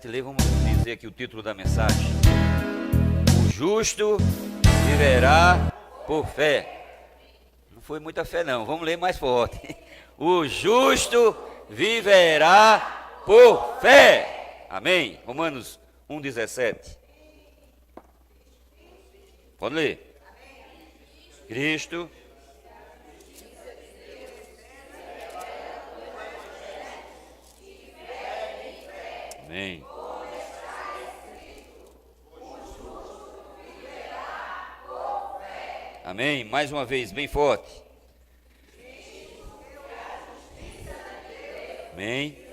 ler, vamos dizer aqui o título da mensagem. O justo viverá por fé. Não foi muita fé não, vamos ler mais forte. O justo viverá por fé. Amém? Romanos 1,17. Pode ler. Cristo. Amém. Amém. Mais uma vez, bem forte. Amém.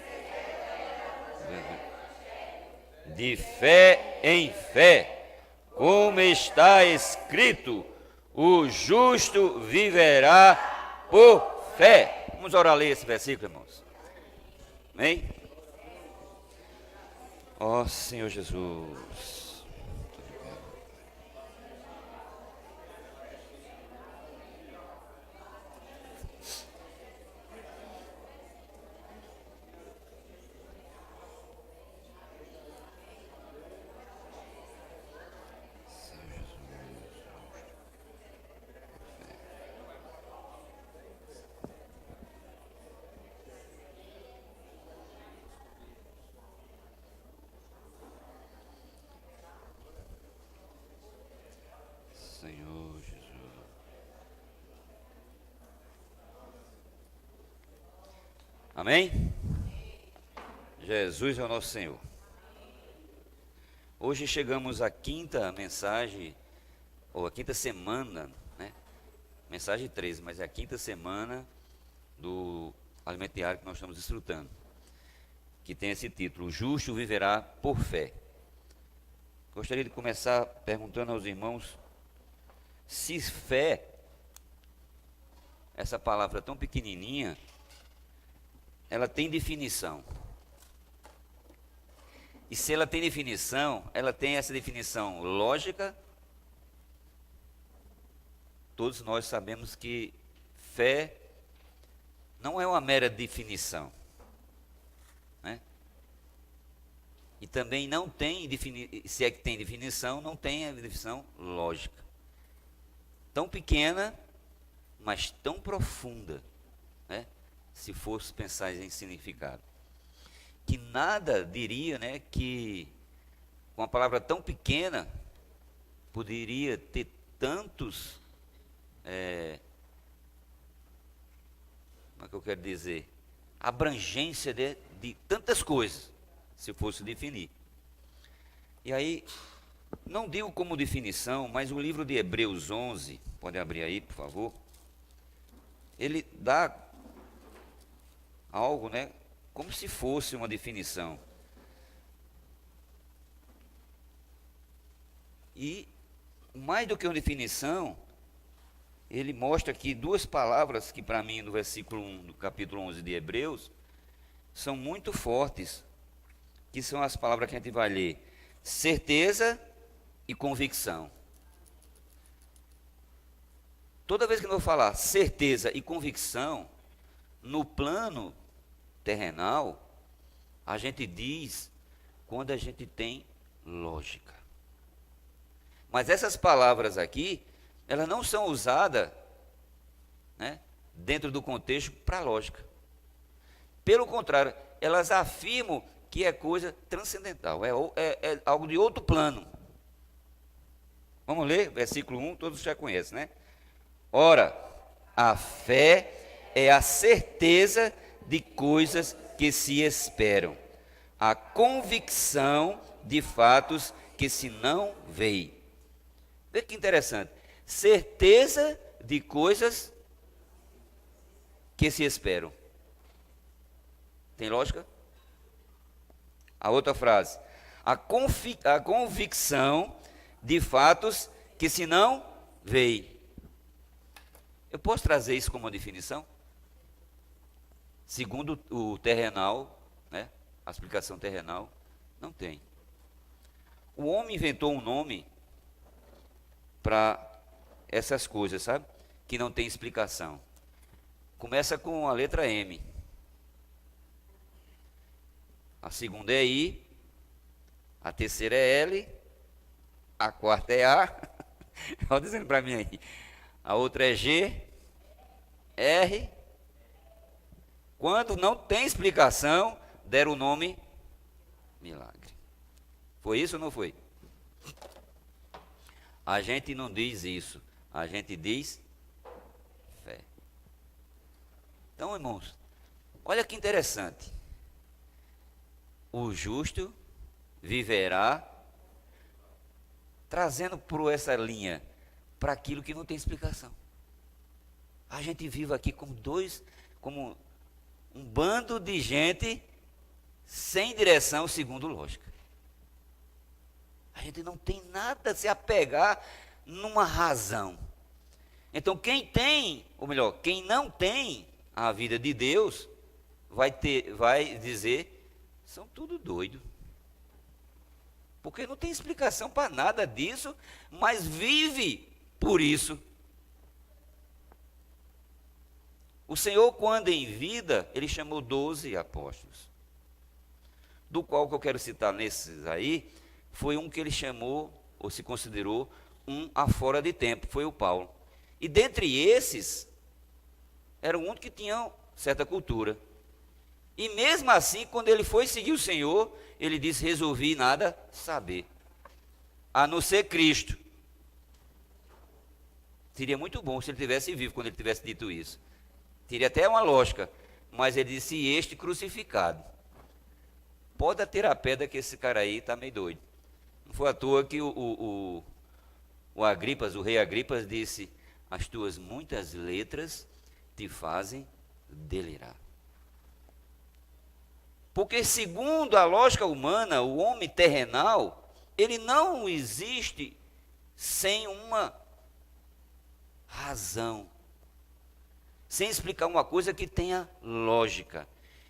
De fé em fé, como está escrito, o justo viverá por fé. Vamos orar a ler esse versículo, irmãos. Amém? Ó Senhor Jesus. Senhor Jesus. Amém? Jesus é o nosso Senhor. Hoje chegamos à quinta mensagem, ou a quinta semana, né? Mensagem 13, mas é a quinta semana do alimento diário que nós estamos desfrutando, que tem esse título, o justo viverá por fé. Gostaria de começar perguntando aos irmãos se fé, essa palavra tão pequenininha, ela tem definição. E se ela tem definição, ela tem essa definição lógica. Todos nós sabemos que fé não é uma mera definição, né? E também não tem, se é que tem definição, não tem a definição lógica. Tão pequena, mas tão profunda, né? Se fosse pensar em significado. Que nada diria, né, que uma palavra tão pequena poderia ter tantos, como é que eu quero dizer, abrangência de tantas coisas, se fosse definir. E aí, não digo como definição, mas o livro de Hebreus 11, pode abrir aí, por favor, ele dá algo, né, como se fosse uma definição. E, mais do que uma definição, ele mostra aqui duas palavras que, para mim, no versículo 1 do capítulo 11 de Hebreus, são muito fortes, que são as palavras que a gente vai ler: certeza e convicção. Toda vez que eu vou falar certeza e convicção, no plano terrenal, a gente diz quando a gente tem lógica. Mas essas palavras aqui, elas não são usadas, né, dentro do contexto para lógica. Pelo contrário, elas afirmam que é coisa transcendental, é algo de outro plano. Vamos ler, versículo 1, todos já conhecem, né? Ora, a fé é a certeza de coisas que se esperam, a convicção de fatos que se não veem. Veja que interessante, certeza de coisas que se esperam. Tem lógica? A outra frase, a convicção de fatos que se não veem. Eu posso trazer isso como uma definição? Segundo o terrenal, né, a explicação terrenal, não tem. O homem inventou um nome para essas coisas, sabe? Que não tem explicação. Começa com a letra M. A segunda é I A terceira é L, a quarta é A. Olha dizendo para mim aí. A outra é G, R. Quando não tem explicação, deram o nome milagre. Foi isso ou não foi? A gente não diz isso, a gente diz fé. Então, irmãos, olha que interessante. O justo viverá, trazendo por essa linha para aquilo que não tem explicação. A gente vive aqui como um bando de gente sem direção segundo lógica. A gente não tem nada a se apegar numa razão. Então quem não tem a vida de Deus, vai dizer, são tudo doido. Porque não tem explicação para nada disso, mas vive por isso. O Senhor, quando em vida, ele chamou 12 apóstolos. Do qual que eu quero citar nesses aí, foi um que ele chamou, ou se considerou, um afora de tempo, foi o Paulo. E dentre esses, era o único que tinha certa cultura. E mesmo assim, quando ele foi seguir o Senhor, ele disse, resolvi nada saber, a não ser Cristo. Seria muito bom se ele tivesse vivo quando ele tivesse dito isso. Teria até uma lógica, mas ele disse, e este crucificado. Pode ter a pedra que esse cara aí está meio doido. Não foi à toa que o Agripas, o rei Agripas, disse, as tuas muitas letras te fazem delirar. Porque segundo a lógica humana, o homem terrenal, ele não existe sem uma razão, sem explicar uma coisa que tenha lógica.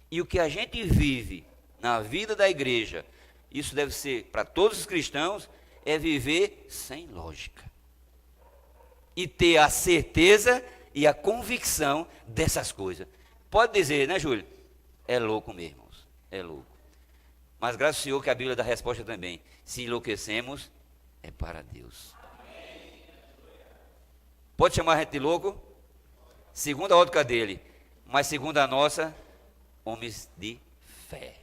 E o que a gente vive na vida da igreja, isso deve ser para todos os cristãos, é viver sem lógica. E ter a certeza e a convicção dessas coisas. Pode dizer, né, Júlio? É louco mesmo, irmãos. É louco. Mas graças ao Senhor que a Bíblia dá a resposta também. Se enlouquecemos, é para Deus. Pode chamar a gente de louco? Segundo a ótica dele, mas segundo a nossa, homens de fé.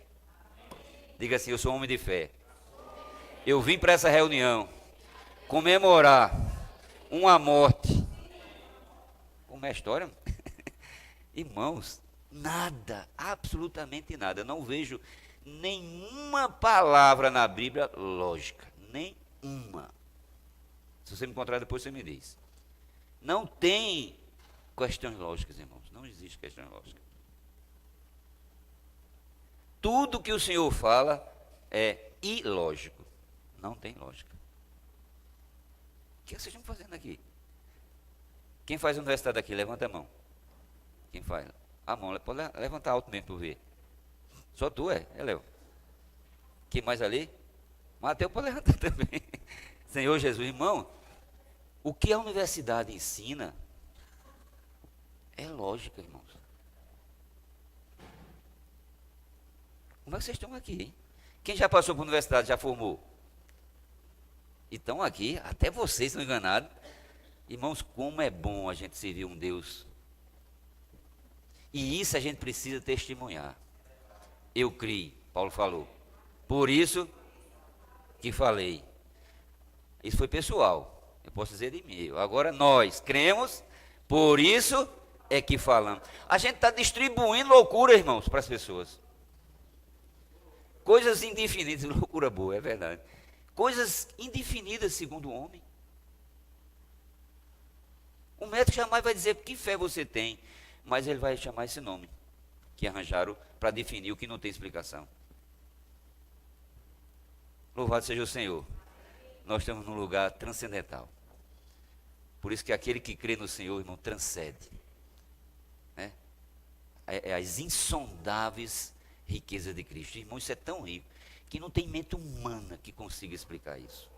Diga assim, eu sou homem de fé. Eu vim para essa reunião comemorar uma morte. Como é a história? Irmãos, nada, absolutamente nada. Não vejo nenhuma palavra na Bíblia lógica. Nenhuma. Se você me encontrar depois, você me diz. Não tem questões lógicas, irmãos. Não existe questão lógica. Tudo que o Senhor fala é ilógico. Não tem lógica. O que vocês estão fazendo aqui? Quem faz universidade aqui? Levanta a mão. Quem faz? A mão. Pode levantar alto mesmo para ver. Só tu é Léo. Quem mais ali? Mateus pode levantar também. Senhor Jesus, irmão, o que a universidade ensina é lógica, irmãos. Como é que vocês estão aqui, hein? Quem já passou por universidade, já formou? E estão aqui, até vocês estão enganados. Irmãos, como é bom a gente servir um Deus. E isso a gente precisa testemunhar. Eu criei, Paulo falou. Por isso que falei. Isso foi pessoal. Eu posso dizer de mim. Agora nós cremos, por isso é que falamos. A gente está distribuindo loucura, irmãos, para as pessoas. Coisas indefinidas, loucura boa, é verdade. Coisas indefinidas segundo o homem. O médico jamais vai dizer que fé você tem, mas ele vai chamar esse nome que arranjaram para definir o que não tem explicação. Louvado seja o Senhor. Nós estamos num lugar transcendental. Por isso que aquele que crê no Senhor, irmão, transcende. Né? É as insondáveis riquezas de Cristo. Irmão, isso é tão rico que não tem mente humana que consiga explicar isso.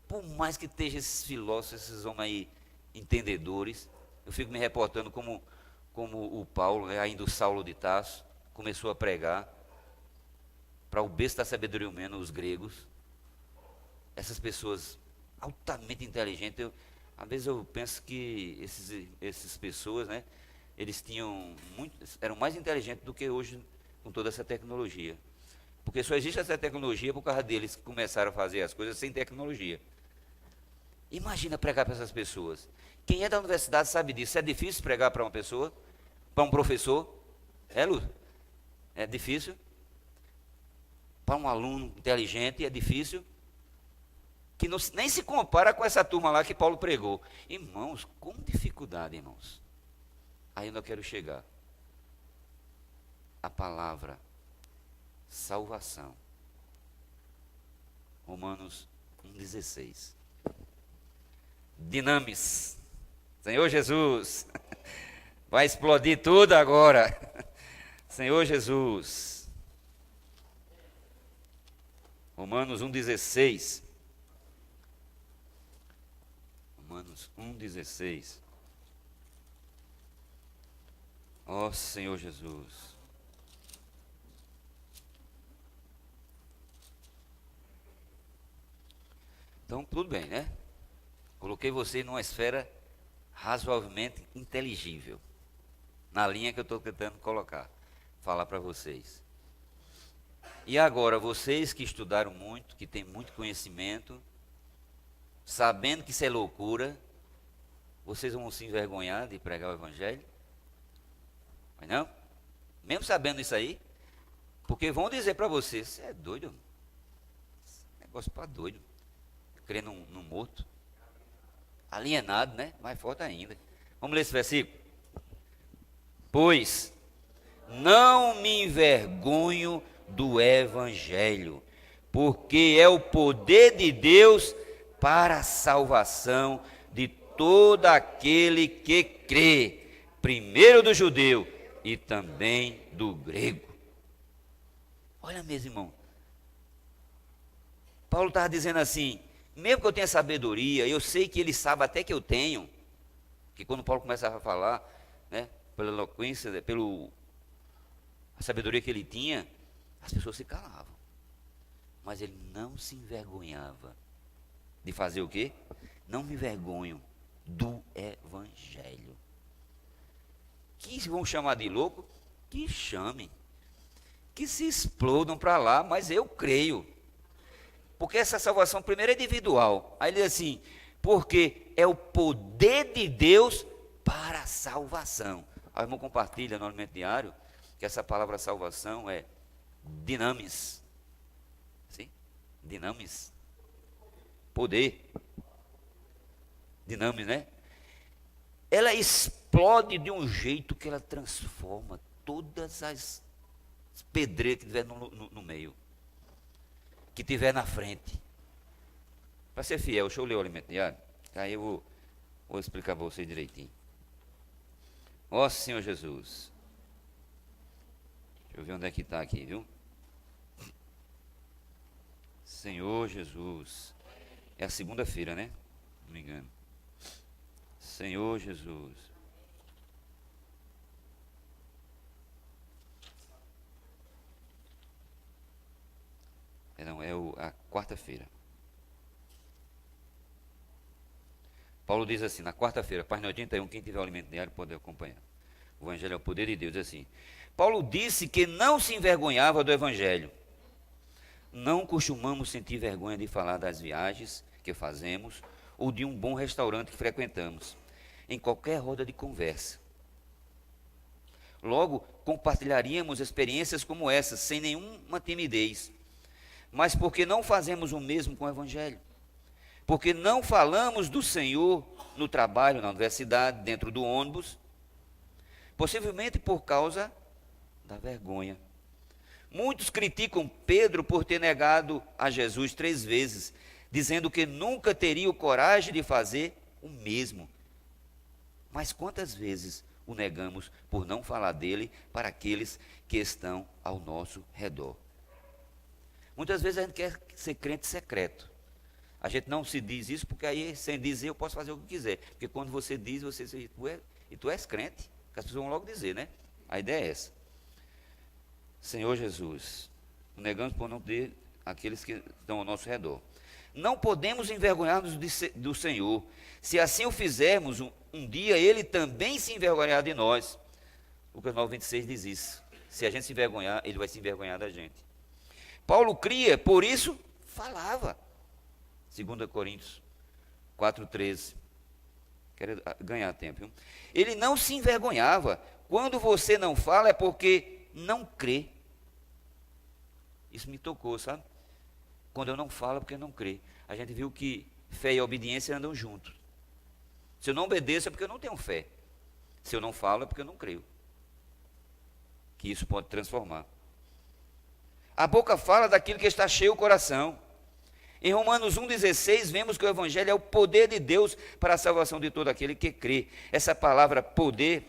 Por mais que estejam esses filósofos, esses homens aí entendedores, eu fico me reportando como o Paulo, né, ainda o Saulo de Tarso, começou a pregar. para o berço da sabedoria humana, os gregos. Essas pessoas altamente inteligentes, às vezes eu penso que essas pessoas, né, eles eram mais inteligentes do que hoje com toda essa tecnologia. Porque só existe essa tecnologia por causa deles que começaram a fazer as coisas sem tecnologia. Imagina pregar para essas pessoas. Quem é da universidade sabe disso. É difícil pregar para uma pessoa, para um professor. É, Lu? É difícil. Para um aluno inteligente é difícil. Que nem se compara com essa turma lá que Paulo pregou. Irmãos, com dificuldade, irmãos. Aí eu quero chegar. A palavra salvação. Romanos 1,16. Dinamis. Senhor Jesus. Vai explodir tudo agora. Senhor Jesus. Romanos 1,16. Romanos 1,16. Ó Senhor Jesus. Então, tudo bem, né? Coloquei você numa esfera razoavelmente inteligível. Na linha que eu estou tentando colocar. Falar para vocês. E agora, vocês que estudaram muito, que têm muito conhecimento, sabendo que isso é loucura, vocês vão se envergonhar de pregar o evangelho? Mas não? Mesmo sabendo isso aí, porque vão dizer para vocês, você é doido? Esse negócio para doido. Crendo num morto. Alienado, né? Mais forte ainda. Vamos ler esse versículo? Pois não me envergonho do evangelho, porque é o poder de Deus para a salvação de todo aquele que crê, primeiro do judeu e também do grego. Olha mesmo, irmão. Paulo estava dizendo assim, mesmo que eu tenha sabedoria, eu sei que ele sabe até que eu tenho, que quando Paulo começava a falar, né, pela eloquência, a sabedoria que ele tinha, as pessoas se calavam. Mas ele não se envergonhava de fazer o quê? Não me envergonho do evangelho. Que vão chamar de louco? Que chamem. Que se explodam para lá, mas eu creio. Porque essa salvação primeiro é individual. Aí ele diz assim, porque é o poder de Deus para a salvação. Aí o irmão compartilha no alimento diário que essa palavra salvação é dinamis. Sim? Dinamis. Poder. Dinamis, né? Ela explode de um jeito que ela transforma todas as pedreiras que tiver no meio. Que tiver na frente. Para ser fiel, deixa eu ler o alimento diário. Aí eu vou explicar para você direitinho. Ó Senhor Jesus. Deixa eu ver onde é que está aqui, viu? Senhor Jesus. É a segunda-feira, né? Não me engano. Senhor Jesus. Não, é a quarta-feira. Paulo diz assim, na quarta-feira, página 81, quem tiver o alimento diário pode acompanhar. O evangelho é o poder de Deus, diz assim. Paulo disse que não se envergonhava do evangelho. Não costumamos sentir vergonha de falar das viagens que fazemos ou de um bom restaurante que frequentamos, em qualquer roda de conversa. Logo, compartilharíamos experiências como essas, sem nenhuma timidez. Mas porque não fazemos o mesmo com o evangelho? Porque não falamos do Senhor no trabalho, na universidade, dentro do ônibus? Possivelmente por causa da vergonha. Muitos criticam Pedro por ter negado a Jesus 3 vezes, dizendo que nunca teria coragem de fazer o mesmo. Mas quantas vezes o negamos por não falar dele para aqueles que estão ao nosso redor? Muitas vezes a gente quer ser crente secreto. A gente não se diz isso porque aí, sem dizer, eu posso fazer o que quiser. Porque quando você diz, você diz, tu és crente, que as pessoas vão logo dizer, né? A ideia é essa. Senhor Jesus, negamos por não ter aqueles que estão ao nosso redor. Não podemos envergonhar-nos do Senhor. Se assim o fizermos, um dia Ele também se envergonhará de nós. Lucas 9:26 diz isso. Se a gente se envergonhar, Ele vai se envergonhar da gente. Paulo cria, por isso falava. 2 Coríntios 4:13. Quero ganhar tempo. Viu? Ele não se envergonhava. Quando você não fala é porque não crê. Isso me tocou, sabe? Quando eu não falo é porque não crê. A gente viu que fé e obediência andam juntos. Se eu não obedeço é porque eu não tenho fé. Se eu não falo é porque eu não creio. Que isso pode transformar. A boca fala daquilo que está cheio o coração. Em Romanos 1,16, vemos que o Evangelho é o poder de Deus para a salvação de todo aquele que crê. Essa palavra poder,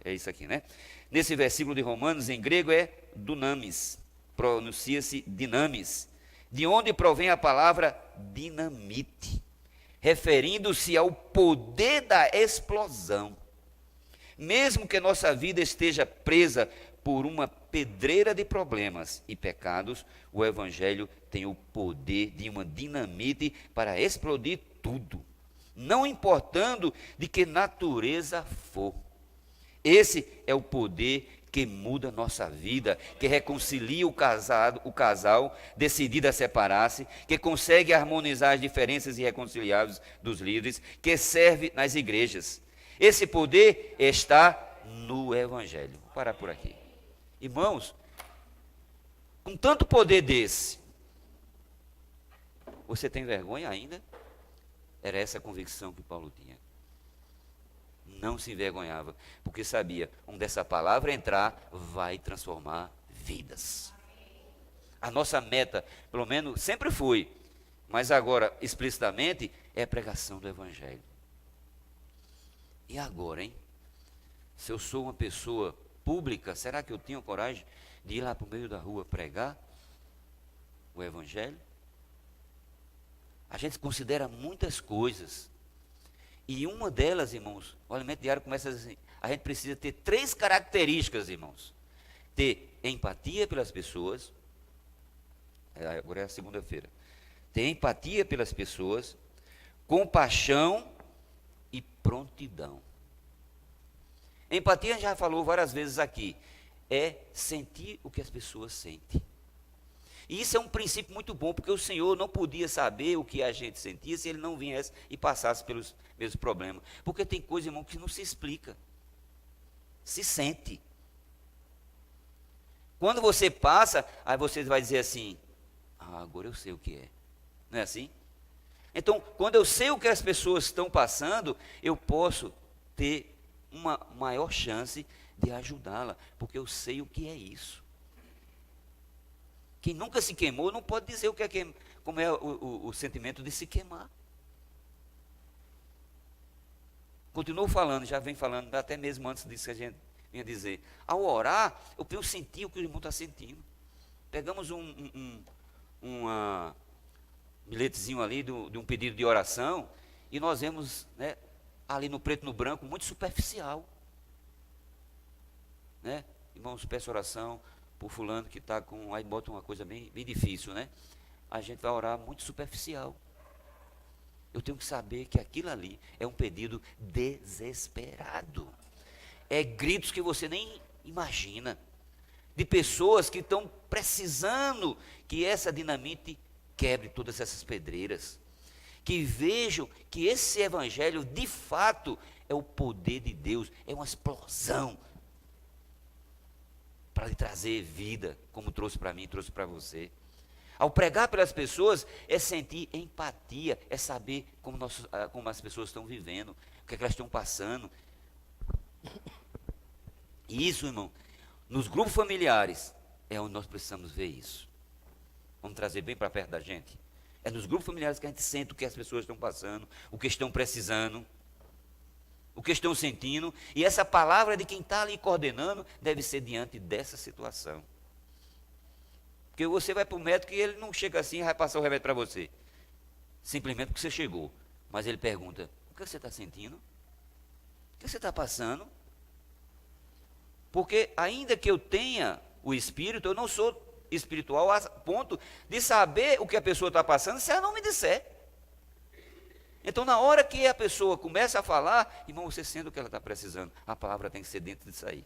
é isso aqui, né? Nesse versículo de Romanos, em grego é dunamis, pronuncia-se dinamis, de onde provém a palavra dinamite, referindo-se ao poder da explosão. Mesmo que nossa vida esteja presa por uma pedreira de problemas e pecados, o Evangelho tem o poder de uma dinamite para explodir tudo, não importando de que natureza for. Esse é o poder que muda nossa vida, que reconcilia o casal decidido a separar-se, que consegue harmonizar as diferenças irreconciliáveis dos líderes, que serve nas igrejas. Esse poder está no Evangelho. Vou parar por aqui. Irmãos, com tanto poder desse, você tem vergonha ainda? Era essa a convicção que Paulo tinha. Não se envergonhava, porque sabia, onde essa palavra entrar, vai transformar vidas. A nossa meta, pelo menos, sempre foi, mas agora, explicitamente, é a pregação do Evangelho. E agora, hein? Se eu sou uma pessoa pública, será que eu tenho coragem de ir lá para o meio da rua pregar o Evangelho? A gente considera muitas coisas. E uma delas, irmãos, o alimento diário começa assim, a gente precisa ter 3 características, irmãos. Ter empatia pelas pessoas, agora é a segunda-feira. Ter empatia pelas pessoas, compaixão e prontidão. Empatia, já falou várias vezes aqui, é sentir o que as pessoas sentem. E isso é um princípio muito bom, porque o Senhor não podia saber o que a gente sentia se Ele não viesse e passasse pelos mesmos problemas. Porque tem coisa, irmão, que não se explica. Se sente. Quando você passa, aí você vai dizer assim, agora eu sei o que é. Não é assim? Então, quando eu sei o que as pessoas estão passando, eu posso ter uma maior chance de ajudá-la, porque eu sei o que é isso. Quem nunca se queimou não pode dizer o que é como é o sentimento de se queimar. Continuo falando, já vem falando, até mesmo antes disso que a gente vinha dizer. Ao orar, eu senti o que o irmão está sentindo. Pegamos um bilhetezinho ali de um pedido de oração, e nós vemos, né, ali no preto e no branco, muito superficial. Né? Irmãos, peço oração por fulano que está com, aí bota uma coisa bem difícil, né? A gente vai orar muito superficial. Eu tenho que saber que aquilo ali é um pedido desesperado. É gritos que você nem imagina. De pessoas que estão precisando que essa dinamite quebre todas essas pedreiras. Que vejam que esse evangelho, de fato, é o poder de Deus. É uma explosão para lhe trazer vida, como trouxe para mim, trouxe para você. Ao pregar pelas pessoas, é sentir empatia, é saber como as pessoas estão vivendo, o que é que elas estão passando. E isso, irmão, nos grupos familiares, é onde nós precisamos ver isso. Vamos trazer bem para perto da gente. É nos grupos familiares que a gente sente o que as pessoas estão passando, o que estão precisando, o que estão sentindo, e essa palavra de quem está ali coordenando deve ser diante dessa situação. Porque você vai para o médico e ele não chega assim e vai passar o remédio para você, simplesmente porque você chegou. Mas ele pergunta, o que você está sentindo? O que você está passando? Porque ainda que eu tenha o Espírito, eu não sou espiritual a ponto de saber o que a pessoa está passando se ela não me disser. Então, na hora que a pessoa começa a falar, irmão, você sendo o que ela está precisando, a palavra tem que ser dentro disso aí.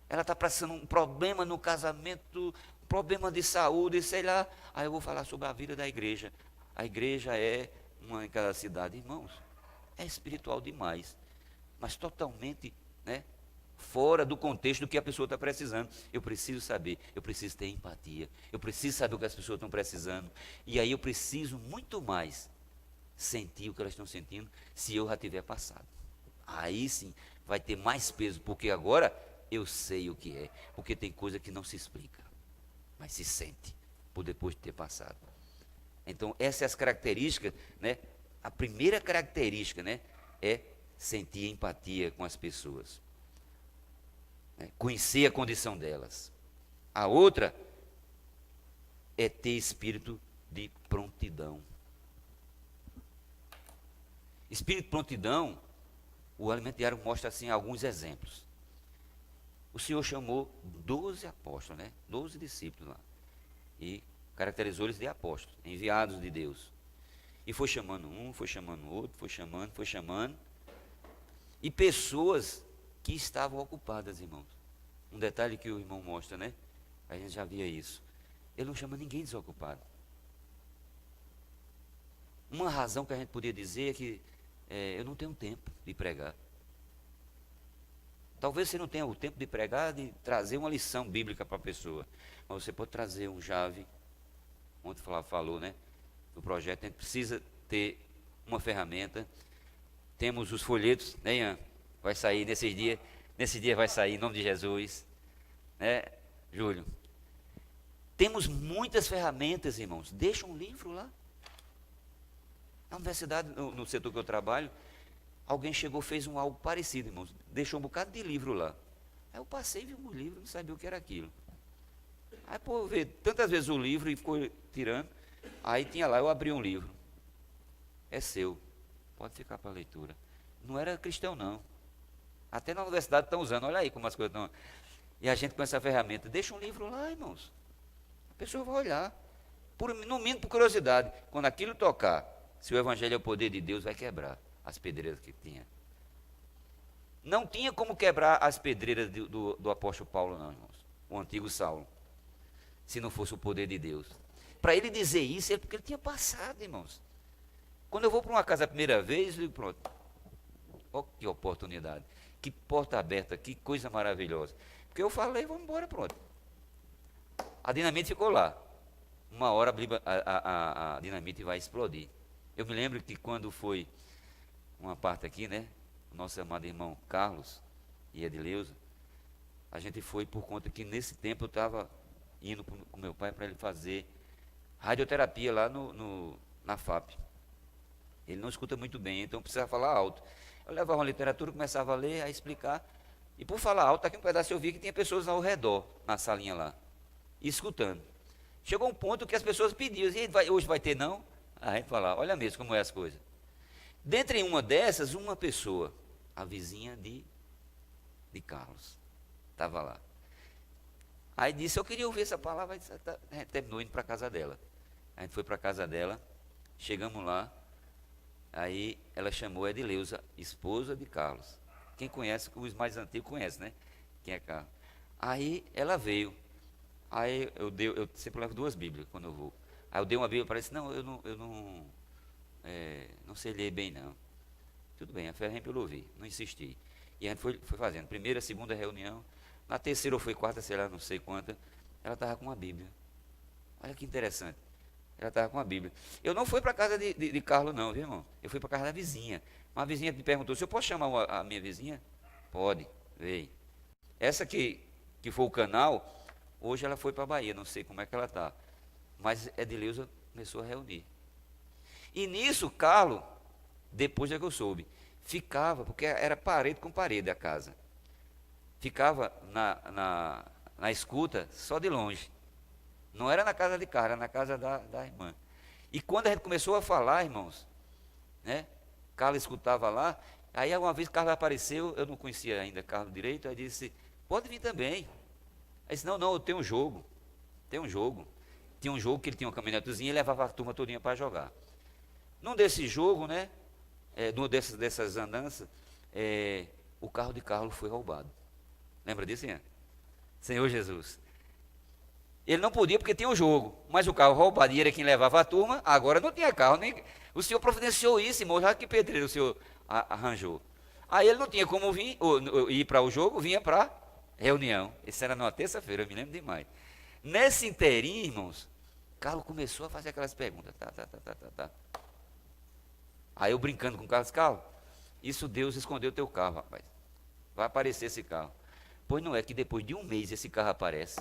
Ela está passando um problema no casamento, um problema de saúde, sei lá. Aí eu vou falar sobre a vida da igreja. A igreja é uma em cada cidade. Irmãos, é espiritual demais, mas totalmente, né, fora do contexto do que a pessoa está precisando. Eu preciso saber, eu preciso ter empatia, eu preciso saber o que as pessoas estão precisando. E aí eu preciso muito mais sentir o que elas estão sentindo se eu já tiver passado. Aí sim vai ter mais peso, porque agora eu sei o que é, porque tem coisa que não se explica, mas se sente por depois de ter passado. Então essas são as características, né? A primeira característica, né, é sentir empatia com as pessoas, né? Conhecer a condição delas. A outra é ter espírito de prontidão. Espírito de prontidão, o Alimento Diário mostra assim alguns exemplos. O Senhor chamou 12 apóstolos, né? 12 discípulos lá, e caracterizou eles de apóstolos, enviados de Deus. E foi chamando um, foi chamando outro, foi chamando. E pessoas que estavam ocupadas, irmãos. Um detalhe que o irmão mostra, né? A gente já via isso. Ele não chama ninguém desocupado. Uma razão que a gente podia dizer é que eu não tenho tempo de pregar. Talvez você não tenha o tempo de pregar, de trazer uma lição bíblica para a pessoa. Mas você pode trazer um Jave. Ontem falou, né? Do projeto, a gente precisa ter uma ferramenta. Temos os folhetos, né, Ian? Vai sair nesses dias. Nesse dia vai sair, em nome de Jesus. Né, Júlio? Temos muitas ferramentas, irmãos. Deixa um livro lá. Na universidade, no setor que eu trabalho, alguém chegou, fez algo parecido, irmãos. Deixou um bocado de livro lá. Aí eu passei, vi um livro, não sabia o que era aquilo. Aí, pô, ver tantas vezes o livro e ficou tirando. Aí tinha lá, eu abri um livro. É seu, pode ficar para leitura. Não era cristão, não. Até na universidade estão usando, olha aí como as coisas estão. E a gente com essa ferramenta, deixa um livro lá, irmãos. A pessoa vai olhar, no mínimo por curiosidade. Quando aquilo tocar, se o evangelho é o poder de Deus, vai quebrar as pedreiras que tinha. Não tinha como quebrar as pedreiras do apóstolo Paulo, não, irmãos. O antigo Saulo. Se não fosse o poder de Deus. Para ele dizer isso, é porque ele tinha passado, irmãos. Quando eu vou para uma casa a primeira vez, eu digo, pronto. Olha que oportunidade. Que porta aberta, que coisa maravilhosa. Porque eu falei, vamos embora, pronto. A dinamite ficou lá. Uma hora a dinamite vai explodir. Eu me lembro que quando foi uma parte aqui, né? Nosso amado irmão Carlos e Edileuza, a gente foi por conta que nesse tempo eu estava indo com meu pai para ele fazer radioterapia lá na FAP. Ele não escuta muito bem, então precisava falar alto. Eu levava uma literatura, começava a ler, a explicar. E por falar alto, aqui um pedaço eu vi que tinha pessoas ao redor, na salinha lá, escutando. Chegou um ponto que as pessoas pediam, e hoje vai ter não? A gente falava, olha mesmo como é as coisas. Dentre uma dessas, uma pessoa, a vizinha de Carlos, estava lá. Aí disse, eu queria ouvir essa palavra, a gente terminou indo para a casa dela. A gente foi para a casa dela, chegamos lá, aí ela chamou a Edileuza, esposa de Carlos. Quem conhece, os mais antigos conhecem, né? Quem é Carlos. Aí ela veio, aí eu sempre levo 2 Bíblias quando eu vou. Aí eu dei uma Bíblia para ela e disse, não, não sei ler bem não. Tudo bem, a fé vem pelo ouvir, não insisti. E a gente foi fazendo, primeira, segunda reunião, na terceira ou foi quarta, sei lá, não sei quanta, ela estava com uma Bíblia. Olha que interessante, ela estava com uma Bíblia. Eu não fui para a casa de Carlos não, viu, irmão? Eu fui para a casa da vizinha. Uma vizinha me perguntou, se eu posso chamar a minha vizinha? Pode, veio. Essa que foi o canal, hoje ela foi para a Bahia, não sei como é que ela está. Mas Edileuza começou a reunir. E nisso, Carlos, depois é que eu soube, ficava, porque era parede com parede a casa. Ficava na escuta só de longe. Não era na casa de Carlos, era na casa da irmã. E quando a gente começou a falar, irmãos, né? Carlos escutava lá, aí alguma vez Carlos apareceu, eu não conhecia ainda Carlos direito, aí disse, pode vir também. Aí disse, não, eu tenho um jogo. Tem um jogo. Tinha um jogo que ele tinha uma caminhonetezinha e levava a turma todinha para jogar. Num desse jogo, né? Numa dessas andanças, o carro de Carlos foi roubado. Lembra disso, hein? Senhor Jesus. Ele não podia porque tinha um jogo, mas o carro roubado e ele é quem levava a turma, agora não tinha carro. Nem... O senhor providenciou isso, irmão, já que pedreiro o senhor arranjou. Aí ele não tinha como vir, ou ir para o jogo, vinha para reunião. Isso era numa terça-feira, eu me lembro demais. Nesse inteirinho, irmãos, Carlos começou a fazer aquelas perguntas. Tá. Aí eu brincando com o Carlos, Carlos, isso Deus escondeu teu carro, rapaz. Vai aparecer esse carro. Pois não é que depois de um mês esse carro aparece.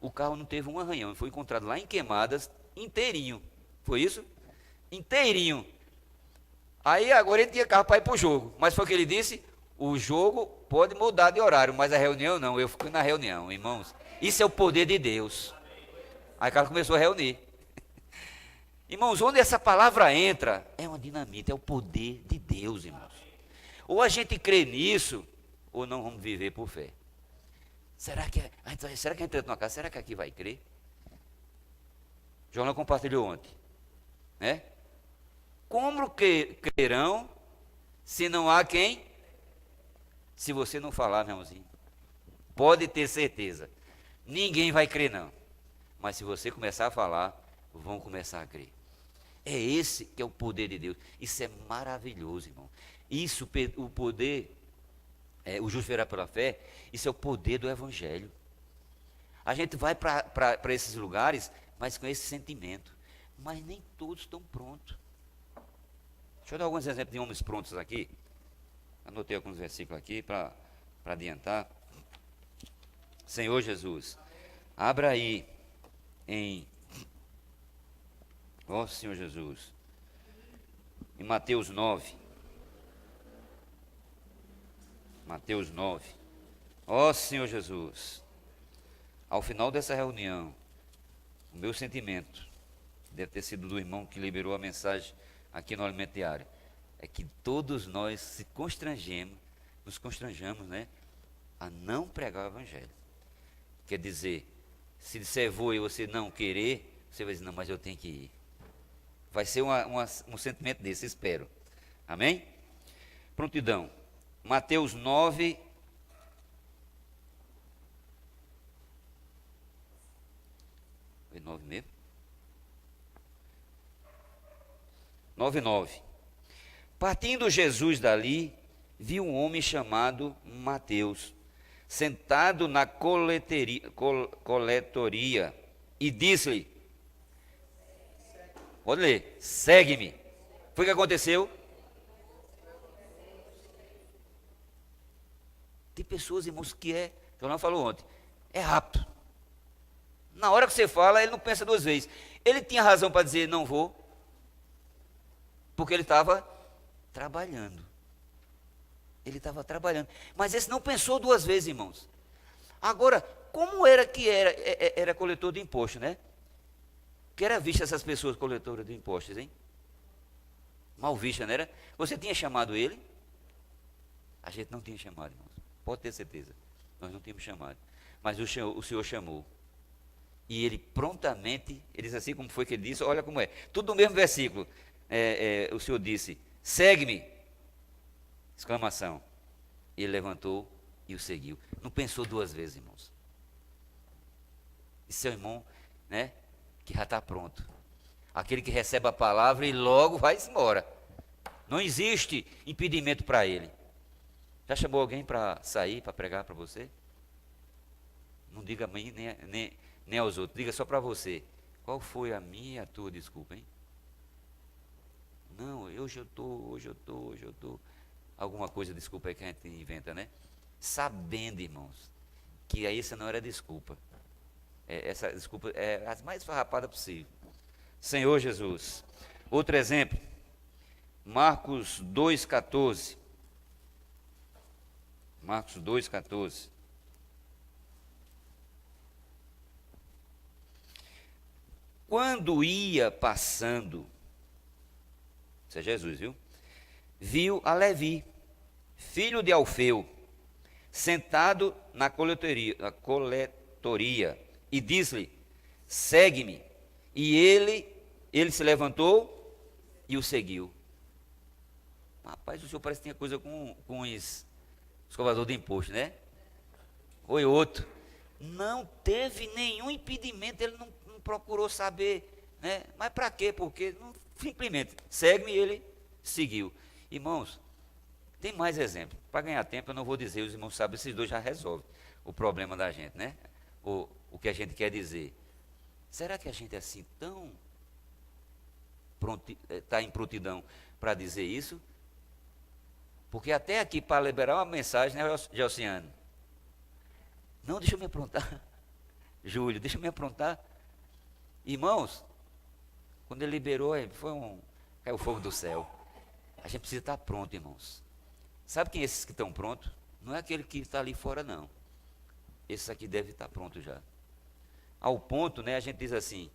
O carro não teve um arranhão, foi encontrado lá em Queimadas, inteirinho. Foi isso? Inteirinho. Aí agora ele tinha carro para ir para o jogo. Mas foi o que ele disse: o jogo pode mudar de horário, mas a reunião não. Eu fico na reunião, irmãos. Isso é o poder de Deus. Aí o cara começou a reunir. Irmãos, onde essa palavra entra, é uma dinamite, é o poder de Deus, irmãos. Ou a gente crê nisso, ou não vamos viver por fé. Será que a gente entra numa casa, será que aqui vai crer? O jornal compartilhou ontem, né? Como que crerão se não há quem? Se você não falar, meu irmãozinho, pode ter certeza, ninguém vai crer não. Mas se você começar a falar, vão começar a crer. É esse que é o poder de Deus. Isso é maravilhoso, irmão. Isso, o poder, o justo verá pela fé, isso é o poder do Evangelho. A gente vai para esses lugares, mas com esse sentimento. Mas nem todos estão prontos. Deixa eu dar alguns exemplos de homens prontos aqui. Anotei alguns versículos aqui para adiantar. Senhor Jesus, abra aí em... Ó Senhor Jesus, em Mateus 9. Mateus 9. Ó Senhor Jesus, ao final dessa reunião, o meu sentimento, deve ter sido do irmão que liberou a mensagem aqui no Alimento Diário, é que todos nós nos constranjamos, né, a não pregar o Evangelho. Quer dizer, se disser vou e você não querer, você vai dizer, não, mas eu tenho que ir. Vai ser um sentimento desse, espero. Amém? Prontidão. Mateus 9. Foi 9 mesmo? 9:9. Partindo Jesus dali, viu um homem chamado Mateus, sentado na coletoria, e disse-lhe, pode ler, segue-me. Foi o que aconteceu? Tem pessoas, irmãos, que o Jornal falou ontem, é rápido. Na hora que você fala, ele não pensa duas vezes. Ele tinha razão para dizer não vou, porque ele estava trabalhando. Ele estava trabalhando. Mas esse não pensou duas vezes, irmãos. Agora, como era que era coletor de imposto, né? Que era vista essas pessoas coletoras de impostos, hein? Mal vista, não era? Você tinha chamado ele? A gente não tinha chamado, irmãos. Pode ter certeza. Nós não tínhamos chamado. Mas o Senhor chamou. E ele prontamente, ele disse assim como foi que ele disse, olha como é. Tudo no mesmo versículo. O Senhor disse, segue-me. Exclamação. Ele levantou e o seguiu. Não pensou duas vezes, irmãos. E seu irmão, né, que já está pronto. Aquele que recebe a palavra e logo vai embora. Não existe impedimento para ele. Já chamou alguém para sair, para pregar para você? Não diga a mim nem aos outros, diga só para você. Qual foi a minha e a tua desculpa, hein? Não, hoje eu estou. Alguma coisa, desculpa aí que a gente inventa, né? Sabendo, irmãos, que aí essa não era desculpa. Essa desculpa é a mais farrapada possível. Senhor Jesus. Outro exemplo, Marcos 2,14. Marcos 2,14. Quando ia passando, isso é Jesus, viu? Viu a Levi, filho de Alfeu, sentado na coletoria, e disse-lhe, segue-me. E ele se levantou e o seguiu. Rapaz, o senhor parece que tinha coisa com os escovador de imposto, né? Foi outro. Não teve nenhum impedimento, ele não procurou saber, né? Mas para quê? Porque simplesmente segue-me e ele seguiu. Irmãos, tem mais exemplo. Para ganhar tempo, eu não vou dizer, os irmãos sabem, esses dois já resolvem o problema da gente, né? O que a gente quer dizer. Será que a gente é assim tão está em prontidão para dizer isso? Porque até aqui, para liberar uma mensagem, né, Gelciano? Não, deixa eu me aprontar. Júlio, deixa eu me aprontar. Irmãos, quando ele liberou, caiu fogo do céu. A gente precisa estar pronto, irmãos. Sabe quem é esses que estão prontos? Não é aquele que está ali fora, não. Esse aqui deve estar pronto já. Ao ponto, né, a gente diz assim,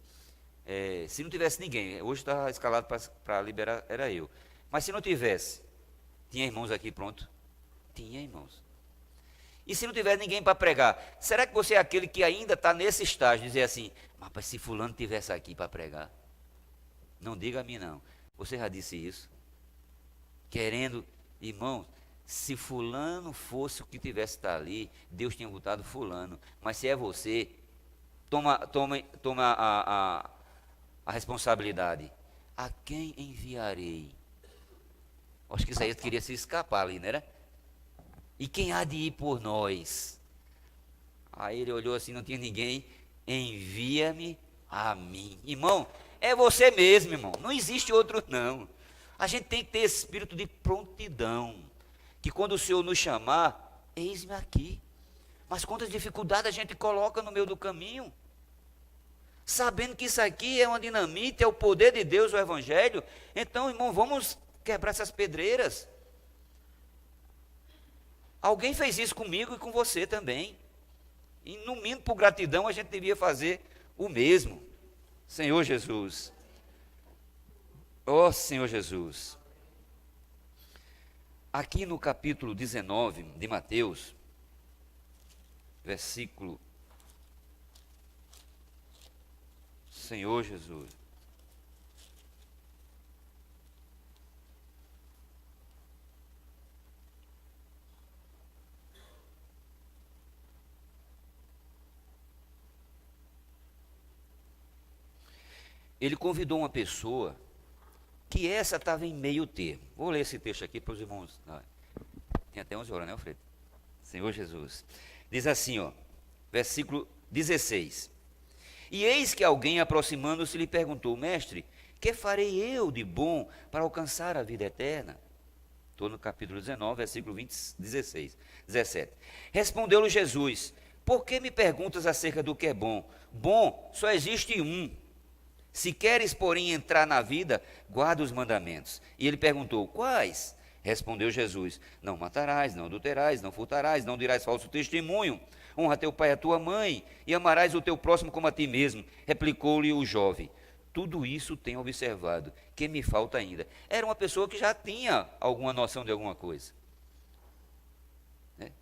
se não tivesse ninguém, hoje está escalado para liberar, era eu. Mas se não tivesse, tinha irmãos aqui pronto? Tinha, irmãos. E se não tiver ninguém para pregar, será que você é aquele que ainda está nesse estágio, dizer assim, mas se fulano tivesse aqui para pregar? Não diga a mim não. Você já disse isso? Querendo, irmãos, se fulano fosse o que tivesse estar ali, Deus tinha botado fulano. Mas se é você, toma a responsabilidade. A quem enviarei? Acho que Isaías queria se escapar ali, não era? E quem há de ir por nós? Aí ele olhou assim, não tinha ninguém. Envia-me a mim. Irmão, é você mesmo, irmão. Não existe outro, não. A gente tem que ter esse espírito de prontidão. Que quando o Senhor nos chamar, eis-me aqui. Mas quantas dificuldades a gente coloca no meio do caminho? Sabendo que isso aqui é uma dinamite, é o poder de Deus, o Evangelho. Então, irmão, vamos quebrar essas pedreiras. Alguém fez isso comigo e com você também. E no mínimo por gratidão a gente devia fazer o mesmo. Senhor Jesus. Ó Senhor Jesus. Aqui no capítulo 19 de Mateus, versículo. Senhor Jesus. Ele convidou uma pessoa que essa estava em meio termo. Vou ler esse texto aqui para os irmãos. Tem até 11 horas, né, Alfredo? Senhor Jesus. Diz assim, ó, versículo 16. E eis que alguém, aproximando-se, lhe perguntou, mestre, que farei eu de bom para alcançar a vida eterna? Estou no capítulo 19, versículo 17. Respondeu-lhe Jesus, por que me perguntas acerca do que é bom? Bom, só existe um. Se queres, porém, entrar na vida, guarda os mandamentos. E ele perguntou, quais? Respondeu Jesus, não matarás, não adulterarás, não furtarás, não dirás falso testemunho, honra teu pai e a tua mãe, e amarás o teu próximo como a ti mesmo. Replicou-lhe o jovem, tudo isso tenho observado, que me falta ainda. Era uma pessoa que já tinha alguma noção de alguma coisa.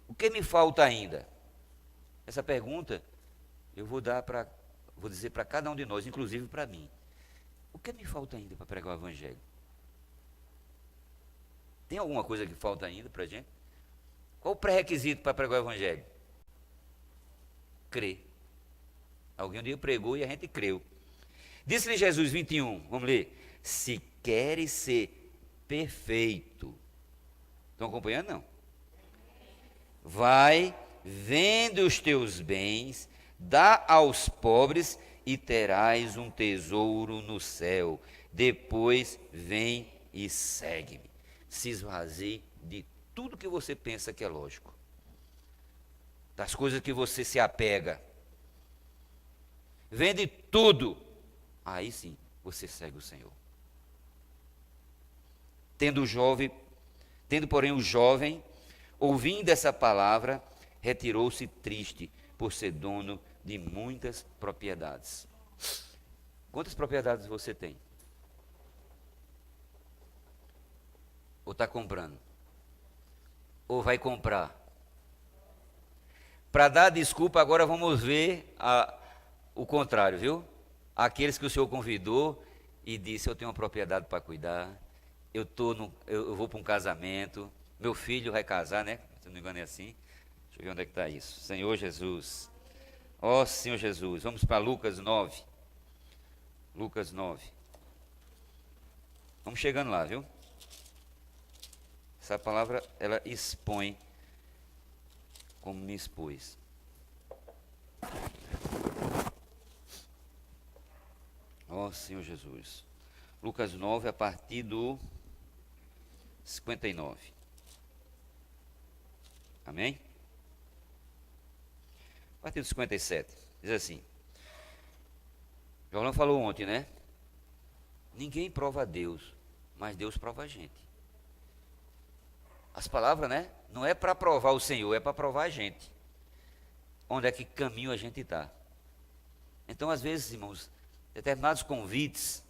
O que me falta ainda? Essa pergunta eu vou dizer para cada um de nós, inclusive para mim. O que me falta ainda para pregar o Evangelho? Tem alguma coisa que falta ainda para a gente? Qual o pré-requisito para pregar o Evangelho? Crer. Alguém um dia pregou e a gente creu. Disse-lhe Jesus 21, vamos ler. Se queres ser perfeito. Estão acompanhando? Não. Vai, vende os teus bens, dá aos pobres e terás um tesouro no céu. Depois vem e segue-me. Se esvazie de tudo que você pensa que é lógico. Das coisas que você se apega. Vende tudo. Aí sim, você segue o Senhor. Tendo, porém, o jovem, ouvindo essa palavra, retirou-se triste, por ser dono de muitas propriedades. Quantas propriedades você tem? Ou está comprando? Ou vai comprar? Para dar desculpa, agora vamos ver o contrário, viu? Aqueles que o Senhor convidou e disse: eu tenho uma propriedade para cuidar, eu vou para um casamento, meu filho vai casar, né? Se não me engano é assim. Deixa eu ver onde é que está isso. Senhor Jesus. Ó Senhor Jesus. Vamos para Lucas 9. Lucas 9. Vamos chegando lá, viu? Essa palavra, ela expõe como me expôs. Ó Senhor Jesus. Lucas 9, a partir do 59. Amém? A partir do 57. Diz assim. João falou ontem, né? Ninguém prova a Deus, mas Deus prova a gente. As palavras, né? Não é para provar o Senhor, é para provar a gente. Onde é que caminho a gente está. Então, às vezes, irmãos, determinados convites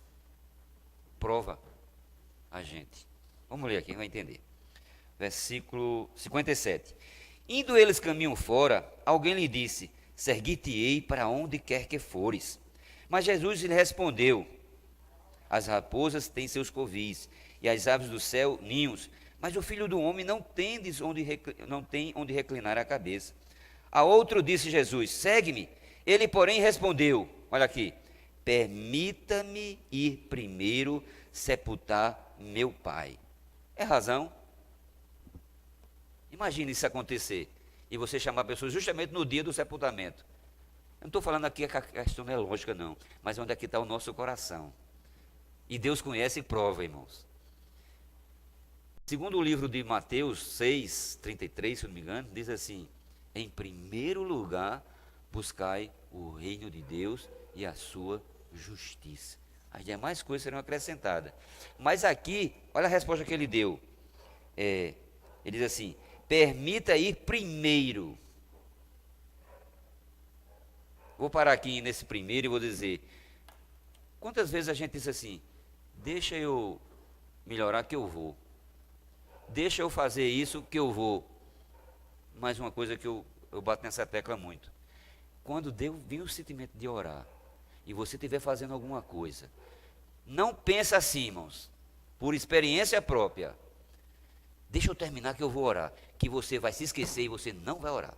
prova a gente. Vamos ler aqui, vai entender. Versículo 57. Indo eles caminho fora, alguém lhe disse: Seguir-te-ei para onde quer que fores. Mas Jesus lhe respondeu: As raposas têm seus covis, e as aves do céu ninhos, mas o Filho do Homem não tem onde reclinar a cabeça. A outro disse Jesus: Segue-me. Ele, porém, respondeu, olha aqui: Permita-me ir primeiro sepultar meu pai. É razão? Imagine isso acontecer, e você chamar a pessoa justamente no dia do sepultamento. Eu não estou falando aqui que a questão não é lógica, não, mas onde é que está o nosso coração. E Deus conhece e prova, irmãos. Segundo o livro de Mateus 6, 33, se não me engano, diz assim: Em primeiro lugar, buscai o reino de Deus e a sua justiça. As demais coisas serão acrescentadas. Mas aqui, olha a resposta que ele deu. Ele diz assim: permita ir primeiro. Vou parar aqui nesse primeiro e vou dizer: quantas vezes a gente diz assim: deixa eu melhorar que eu vou. Deixa eu fazer isso que eu vou. Mais uma coisa que eu bato nessa tecla muito. Quando vir o sentimento de orar, e você estiver fazendo alguma coisa, não pensa assim, irmãos, por experiência própria: deixa eu terminar que eu vou orar, que você vai se esquecer e você não vai orar.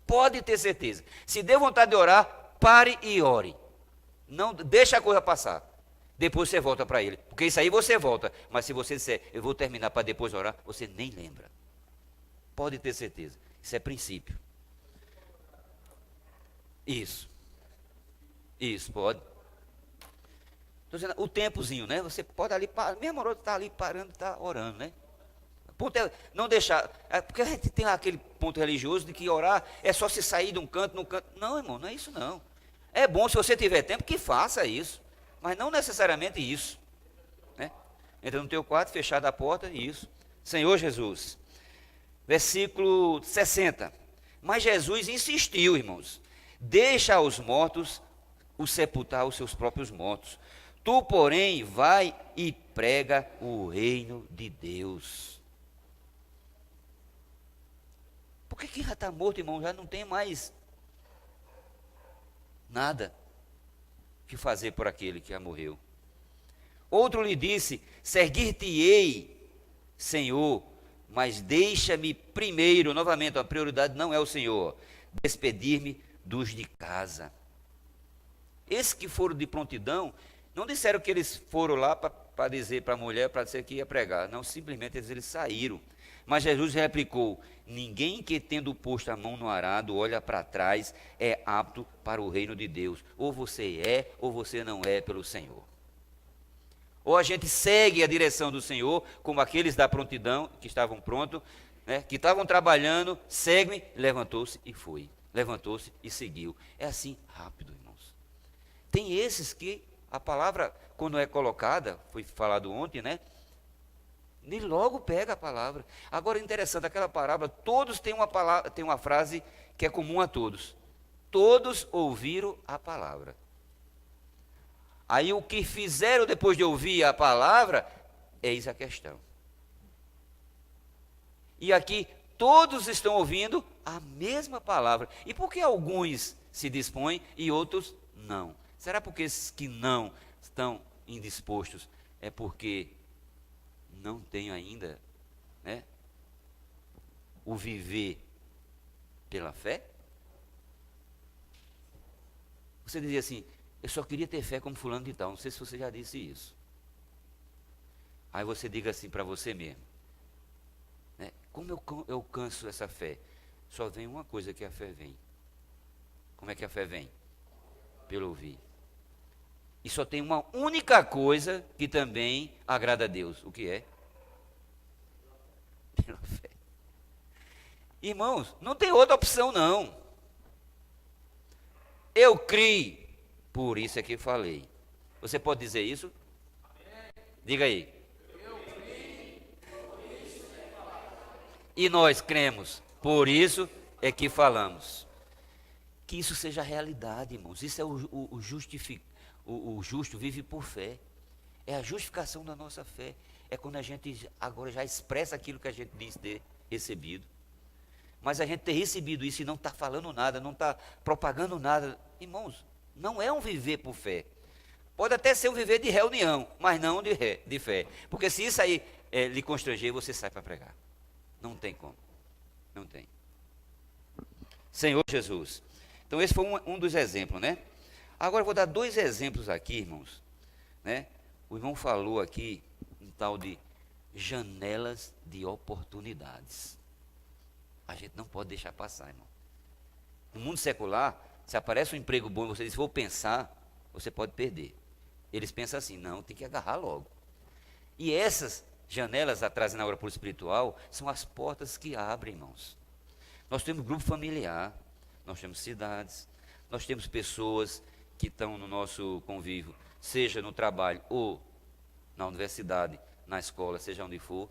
Pode ter certeza. Se der vontade de orar, pare e ore. Não deixa a coisa passar. Depois você volta para ele, porque isso aí você volta. Mas se você disser: eu vou terminar para depois orar, você nem lembra. Pode ter certeza. Isso é princípio. Isso, pode. Estou dizendo, o tempozinho, né? Você pode ali, mesmo orando, está ali parando, está orando, né? O ponto é não deixar, porque a gente tem aquele ponto religioso de que orar é só se sair de um canto, num canto. Não, irmão, não é isso não. É bom, se você tiver tempo, que faça isso, mas não necessariamente isso, né? Entra no teu quarto, fechada a porta, isso. Senhor Jesus. Versículo 60. Mas Jesus insistiu, irmãos: deixa aos mortos o sepultar os seus próprios mortos. Tu, porém, vai e prega o reino de Deus. Porque quem já está morto, irmão, já não tem mais nada que fazer por aquele que já morreu. Outro lhe disse: Seguir-te-ei, Senhor, mas deixa-me primeiro, novamente, a prioridade não é o Senhor, despedir-me dos de casa. Esses que foram de prontidão, não disseram que eles foram lá para dizer para a mulher, para dizer que ia pregar. Não, simplesmente eles saíram. Mas Jesus replicou: ninguém que tendo posto a mão no arado olha para trás é apto para o reino de Deus. Ou você é, ou você não é pelo Senhor. Ou a gente segue a direção do Senhor, como aqueles da prontidão, que estavam prontos, né, que estavam trabalhando, segue-me, levantou-se e foi. Levantou-se e seguiu. É assim, rápido, irmãos. Tem esses que a palavra, quando é colocada, foi falado ontem, né? E logo pega a palavra. Agora, interessante, aquela parábola, todos têm uma palavra, tem uma frase que é comum a todos. Todos ouviram a palavra. Aí o que fizeram depois de ouvir a palavra, eis a questão. E aqui todos estão ouvindo a mesma palavra. E por que alguns se dispõem e outros não? Será porque esses que não estão indispostos é porque não têm ainda, né, o viver pela fé? Você dizia assim, eu só queria ter fé como fulano de tal. Não sei se você já disse isso. Aí você diga assim para você mesmo, né, como eu alcanço essa fé? Só vem uma coisa que a fé vem. Como é que a fé vem? Pelo ouvir. E só tem uma única coisa que também agrada a Deus. O que é? Pela fé. Irmãos, não tem outra opção não. Eu criei, por isso é que falei. Você pode dizer isso? Diga aí. E nós cremos, por isso é que falamos. Que isso seja realidade, irmãos. Isso é o justo vive por fé. É a justificação da nossa fé. É quando a gente agora já expressa aquilo que a gente diz ter recebido. Mas a gente ter recebido isso e não está falando nada, não está propagando nada. Irmãos, não é um viver por fé. Pode até ser um viver de reunião, mas não de fé. Porque se isso aí lhe constranger, você sai para pregar. Não tem como. Não tem. Senhor Jesus. Então esse foi um dos exemplos, né? Agora eu vou dar 2 exemplos aqui, irmãos. Né? O irmão falou aqui um tal de janelas de oportunidades. A gente não pode deixar passar, irmão. No mundo secular, se aparece um emprego bom e você diz, vou pensar, você pode perder. Eles pensam assim, não, tem que agarrar logo. E essas janelas atrás na hora por espiritual são as portas que abrem, irmãos. Nós temos grupo familiar, nós temos cidades, nós temos pessoas que estão no nosso convívio, seja no trabalho ou na universidade, na escola, seja onde for,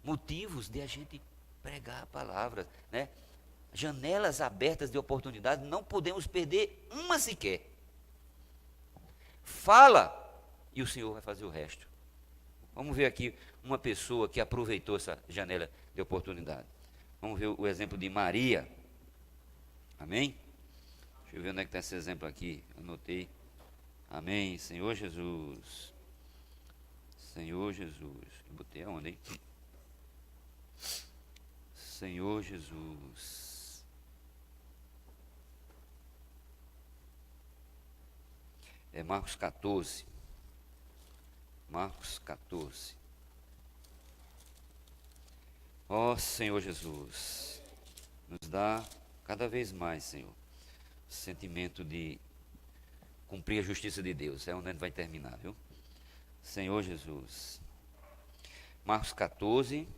motivos de a gente pregar a palavra, né? Janelas abertas de oportunidade, não podemos perder uma sequer. Fala e o Senhor vai fazer o resto. Vamos ver aqui uma pessoa que aproveitou essa janela de oportunidade. Vamos ver o exemplo de Maria. Amém? Deixa eu ver onde é que está esse exemplo aqui. Anotei. Amém. Senhor Jesus. Senhor Jesus. Eu botei aonde, hein? Senhor Jesus. É Marcos 14. Marcos 14. Ó Senhor Jesus, nos dá cada vez mais, Senhor, o sentimento de cumprir a justiça de Deus. É onde a gente vai terminar, viu? Senhor Jesus. Marcos 14.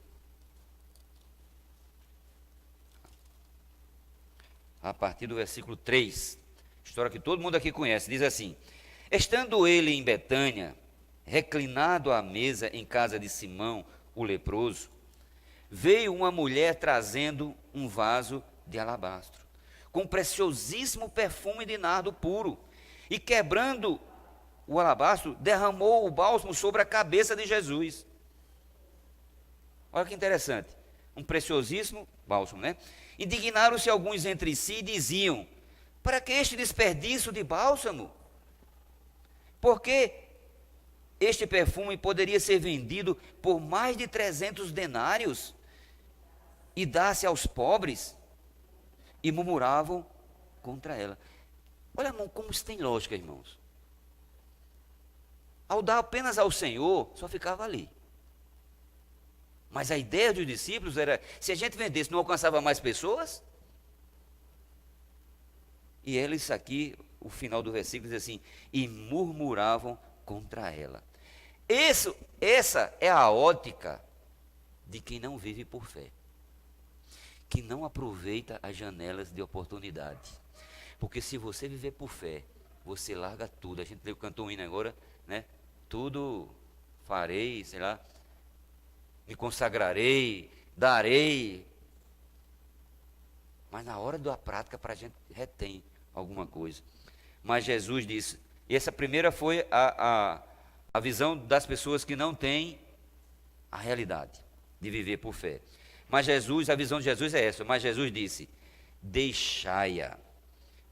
A partir do versículo 3. História que todo mundo aqui conhece. Diz assim: estando ele em Betânia, reclinado à mesa em casa de Simão, o leproso, veio uma mulher trazendo um vaso de alabastro, com preciosíssimo perfume de nardo puro, e quebrando o alabastro, derramou o bálsamo sobre a cabeça de Jesus. Olha que interessante, um preciosíssimo bálsamo, né? Indignaram-se alguns entre si e diziam: para que este desperdício de bálsamo? Porque este perfume poderia ser vendido por mais de 300 denários e dar-se aos pobres. E murmuravam contra ela. Olha, irmão, como isso tem lógica, irmãos. Ao dar apenas ao Senhor, só ficava ali. Mas a ideia dos discípulos era, se a gente vendesse, não alcançava mais pessoas? E eles aqui, o final do versículo diz assim, e murmuravam contra ela. Essa é a ótica de quem não vive por fé, que não aproveita as janelas de oportunidade. Porque se você viver por fé, você larga tudo. A gente cantou um hino agora, né? Tudo farei, sei lá, me consagrarei, darei. Mas na hora da prática, para a gente retém alguma coisa. Mas Jesus disse, e essa primeira foi a visão das pessoas que não têm a realidade de viver por fé. Mas Jesus, a visão de Jesus é essa, mas Jesus disse, deixai-a,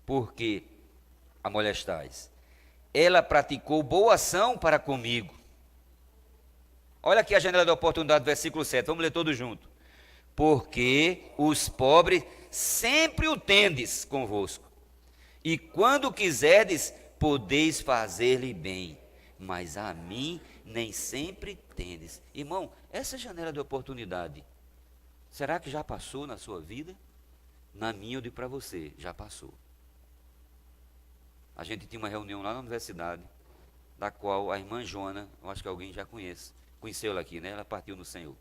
porque a molestais. Ela praticou boa ação para comigo. Olha aqui a janela da oportunidade, versículo 7. Vamos ler todos juntos. Porque os pobres sempre o tendes convosco. E quando quiserdes, podeis fazer-lhe bem. Mas a mim nem sempre tendes. Irmão, essa janela de oportunidade, será que já passou na sua vida? Na minha, eu digo para você, já passou. A gente tinha uma reunião lá na universidade, da qual a irmã Joana, eu acho que alguém já conheceu ela aqui, né? Ela partiu no Senhor.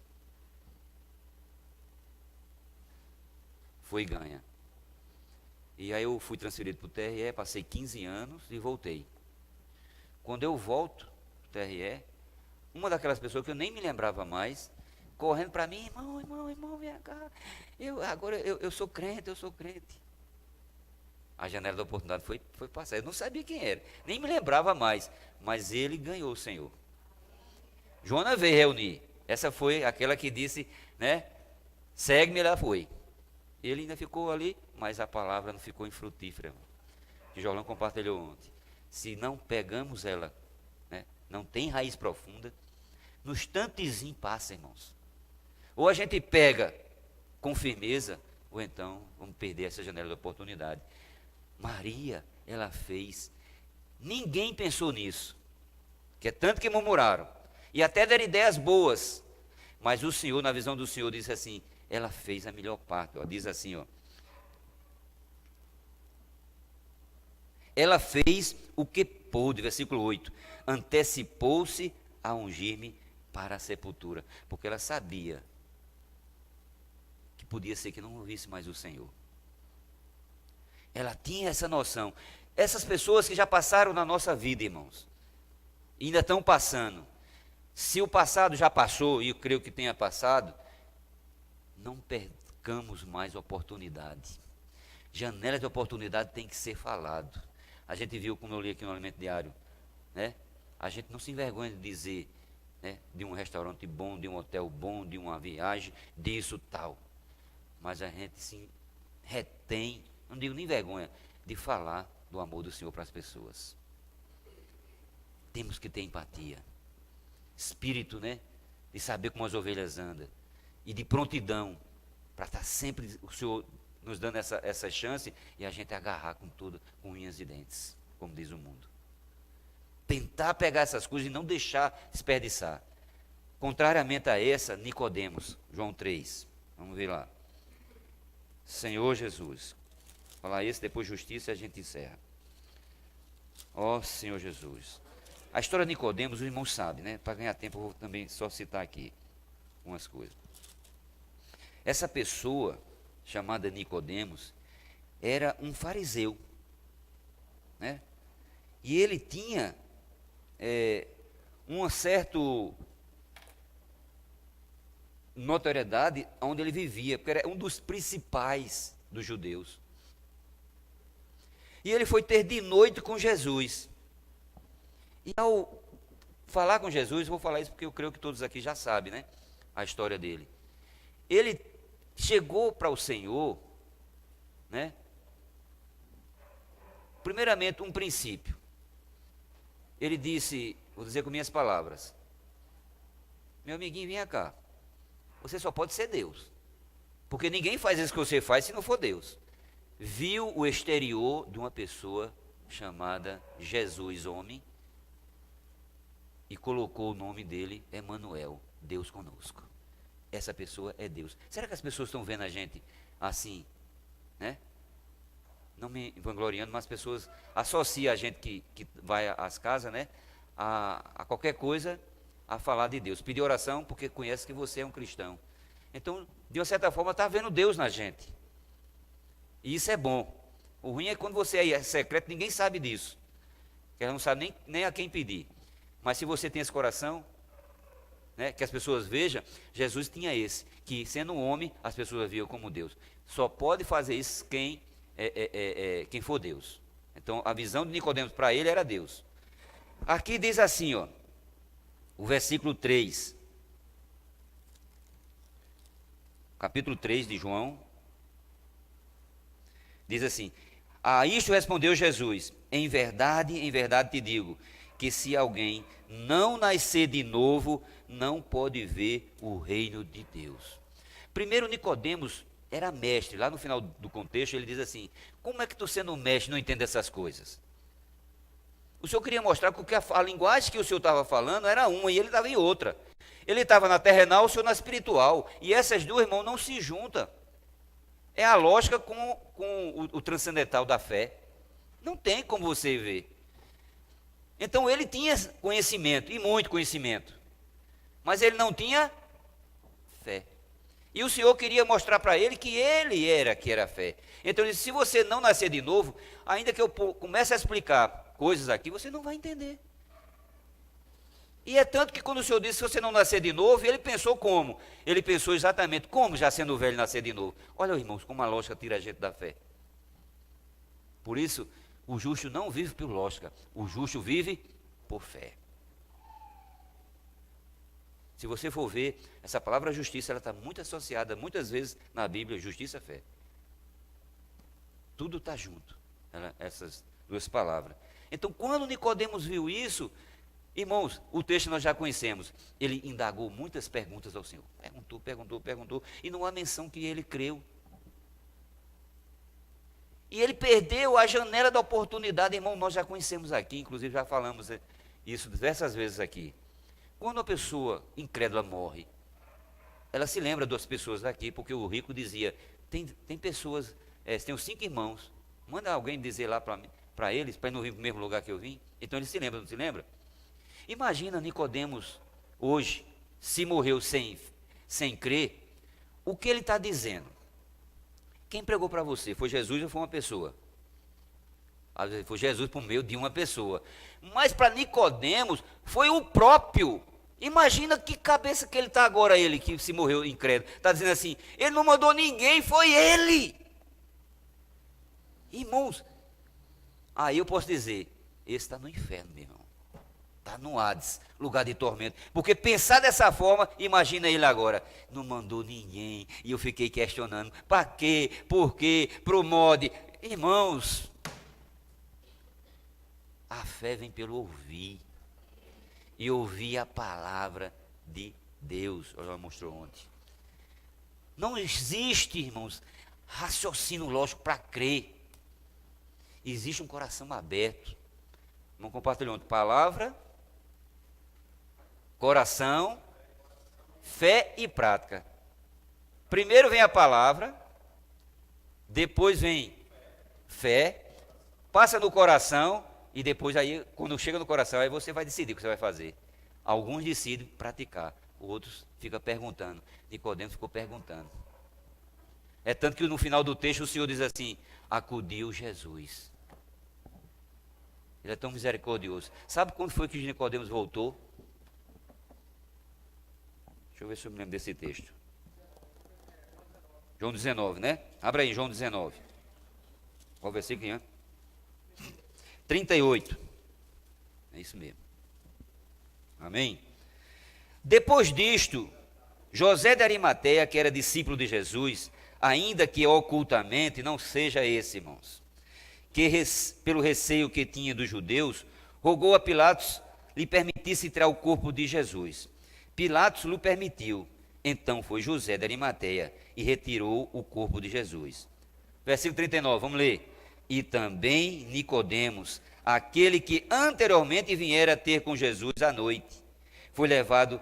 Foi ganha. E aí eu fui transferido para o TRE, passei 15 anos e voltei. Quando eu volto para o TRE, uma daquelas pessoas que eu nem me lembrava mais, correndo para mim, irmão, vem cá. Agora eu sou crente, eu sou crente. A janela da oportunidade foi passar. Eu não sabia quem era, nem me lembrava mais. Mas ele ganhou o Senhor. Joana veio reunir. Essa foi aquela que disse, né? Segue-me, ela foi. Ele ainda ficou ali, mas a palavra não ficou infrutífera. Que Jolão compartilhou ontem. Se não pegamos ela, né, não tem raiz profunda, no instantezinho passa, irmãos. Ou a gente pega com firmeza, ou então vamos perder essa janela de oportunidade. Maria, ela fez. Ninguém pensou nisso. Que é tanto que murmuraram. E até deram ideias boas. Mas o Senhor, na visão do Senhor, disse assim, ela fez a melhor parte. Ó, diz assim, ó. Ela fez o que pôde, versículo 8. Antecipou-se a ungir-me para a sepultura. Porque ela sabia que podia ser que não ouvisse mais o Senhor. Ela tinha essa noção. Essas pessoas que já passaram na nossa vida, irmãos, ainda estão passando. Se o passado já passou, e eu creio que tenha passado, não percamos mais oportunidade. Janela de oportunidade tem que ser falado. A gente viu, como eu li aqui no Alimento Diário, né? A gente não se envergonha de dizer, né, de um restaurante bom, de um hotel bom, de uma viagem, disso tal. Mas a gente se retém, não digo nem vergonha, de falar do amor do Senhor para as pessoas. Temos que ter empatia. Espírito, né? De saber como as ovelhas andam. E de prontidão. Para estar sempre o Senhor nos dando essa chance e a gente agarrar com tudo, com unhas e dentes, como diz o mundo. Tentar pegar essas coisas e não deixar desperdiçar. Contrariamente a essa, Nicodemos, João 3. Vamos ver lá. Senhor Jesus. Falar isso, depois justiça e a gente encerra. Ó Senhor Jesus. A história de Nicodemos, os irmãos sabem, né? Para ganhar tempo, eu vou também só citar aqui umas coisas. Essa pessoa, chamada Nicodemos, era um fariseu, né? E ele tinha uma certa notoriedade onde ele vivia, porque era um dos principais dos judeus. E ele foi ter de noite com Jesus. E ao falar com Jesus, vou falar isso porque eu creio que todos aqui já sabem, né? A história dele. Ele chegou para o Senhor, né? Primeiramente, um princípio. Ele disse, vou dizer com minhas palavras: meu amiguinho, vem cá. Você só pode ser Deus. Porque ninguém faz isso que você faz se não for Deus. Viu o exterior de uma pessoa chamada Jesus, homem, e colocou o nome dele, Emanuel, Deus conosco. Essa pessoa é Deus. Será que as pessoas estão vendo a gente assim, né? Não me vangloriando, mas as pessoas associam a gente que vai às casas, né? A qualquer coisa, a falar de Deus. Pedir oração porque conhece que você é um cristão. Então, de uma certa forma, está vendo Deus na gente. E isso é bom. O ruim é quando você é secreto, ninguém sabe disso. Ela não sabe nem a quem pedir. Mas se você tem esse coração, né, que as pessoas vejam, Jesus tinha esse, que sendo um homem, as pessoas viam como Deus. Só pode fazer isso quem for Deus. Então, a visão de Nicodemos para ele era Deus. Aqui diz assim, ó, o versículo 3, capítulo 3 de João, diz assim: A isto respondeu Jesus: em verdade te digo, que se alguém não nascer de novo, não pode ver o reino de Deus. Primeiro, Nicodemos era mestre. Lá no final do contexto ele diz assim: como é que tu, sendo mestre, não entende essas coisas? O Senhor queria mostrar que a linguagem que o Senhor estava falando era uma e ele estava em outra. Ele estava na terrenal, o Senhor na espiritual. E essas duas, irmãos, não se juntam. É a lógica com o transcendental da fé. Não tem como você ver. Então ele tinha conhecimento, e muito conhecimento. Mas ele não tinha fé. E o Senhor queria mostrar para ele que ele era que era fé. Então ele disse: se você não nascer de novo, ainda que eu comece a explicar coisas aqui, você não vai entender. E é tanto que quando o Senhor disse: se você não nascer de novo, ele pensou como? Ele pensou exatamente como, já sendo velho, nascer de novo. Olha, irmãos, como a lógica tira a gente da fé. Por isso, o justo não vive por lógica, o justo vive por fé. Se você for ver, essa palavra justiça, ela está muito associada, muitas vezes, na Bíblia, justiça e fé. Tudo está junto, essas duas palavras. Então, quando Nicodemos viu isso, irmãos, o texto nós já conhecemos. Ele indagou muitas perguntas ao Senhor. Perguntou, e não há menção que ele creu. E ele perdeu a janela da oportunidade, irmão, nós já conhecemos aqui, inclusive já falamos isso diversas vezes aqui. Quando a pessoa incrédula morre, ela se lembra das pessoas daqui, porque o rico dizia: tem pessoas, tenho 5 irmãos, manda alguém dizer lá para eles, para não vir para o mesmo lugar que eu vim. Então ele se lembra, não se lembra? Imagina Nicodemos hoje, se morreu sem crer, o que ele está dizendo? Quem pregou para você? Foi Jesus ou foi uma pessoa? Às vezes foi Jesus por meio de uma pessoa. Mas para Nicodemos foi o próprio. Imagina que cabeça que ele está agora, ele que se morreu incrédulo. Está dizendo assim: ele não mandou ninguém, foi ele. Irmãos, aí eu posso dizer: esse está no inferno, meu irmão. Está no Hades, lugar de tormento. Porque pensar dessa forma, imagina ele agora: não mandou ninguém. E eu fiquei questionando: para quê? Por quê? Pro mod. Irmãos, a fé vem pelo ouvir. E ouvir a palavra de Deus. Ela mostrou ontem. Não existe, irmãos, raciocínio lógico para crer. Existe um coração aberto. Vamos compartilhar ontem: palavra, coração, fé e prática. Primeiro vem a palavra, depois vem fé, passa no coração, e depois aí, quando chega no coração, aí você vai decidir o que você vai fazer. Alguns decidem praticar, outros ficam perguntando. Nicodemos ficou perguntando. É tanto que no final do texto o Senhor diz assim: acudiu Jesus. Ele é tão misericordioso. Sabe quando foi que Nicodemos voltou? Deixa eu ver se eu me lembro desse texto. João 19, né? Abra aí, João 19. Qual versículo é? 38. É isso mesmo. Amém? Depois disto, José de Arimateia, que era discípulo de Jesus, ainda que ocultamente, não seja esse, irmãos, que pelo receio que tinha dos judeus, rogou a Pilatos lhe permitisse tirar o corpo de Jesus. Pilatos lhe permitiu. Então foi José de Arimateia e retirou o corpo de Jesus. Versículo 39, vamos ler. E também Nicodemos, aquele que anteriormente viera ter com Jesus à noite, foi levado,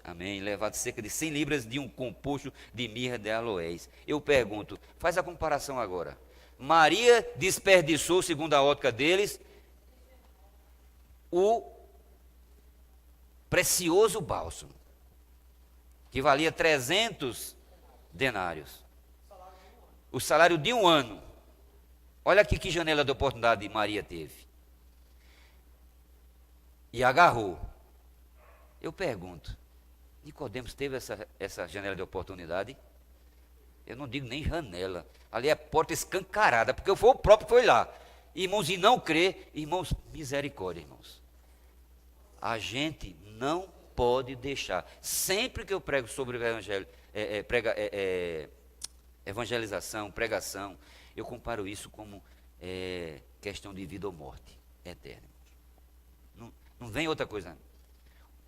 amém, levado cerca de 100 libras de um composto de mirra de aloés. Eu pergunto, faz a comparação agora. Maria desperdiçou, segundo a ótica deles, o precioso bálsamo, que valia 300 denários. O salário de um ano. Olha aqui que janela de oportunidade Maria teve. E agarrou. Eu pergunto, Nicodemos teve essa janela de oportunidade? Eu não digo nem janela. Ali é porta escancarada, porque foi o próprio que foi lá. Irmãos, e não crê, irmãos, misericórdia, irmãos. A gente não pode deixar. Sempre que eu prego sobre o evangelho, evangelização, pregação, eu comparo isso como questão de vida ou morte eterna. Não vem outra coisa.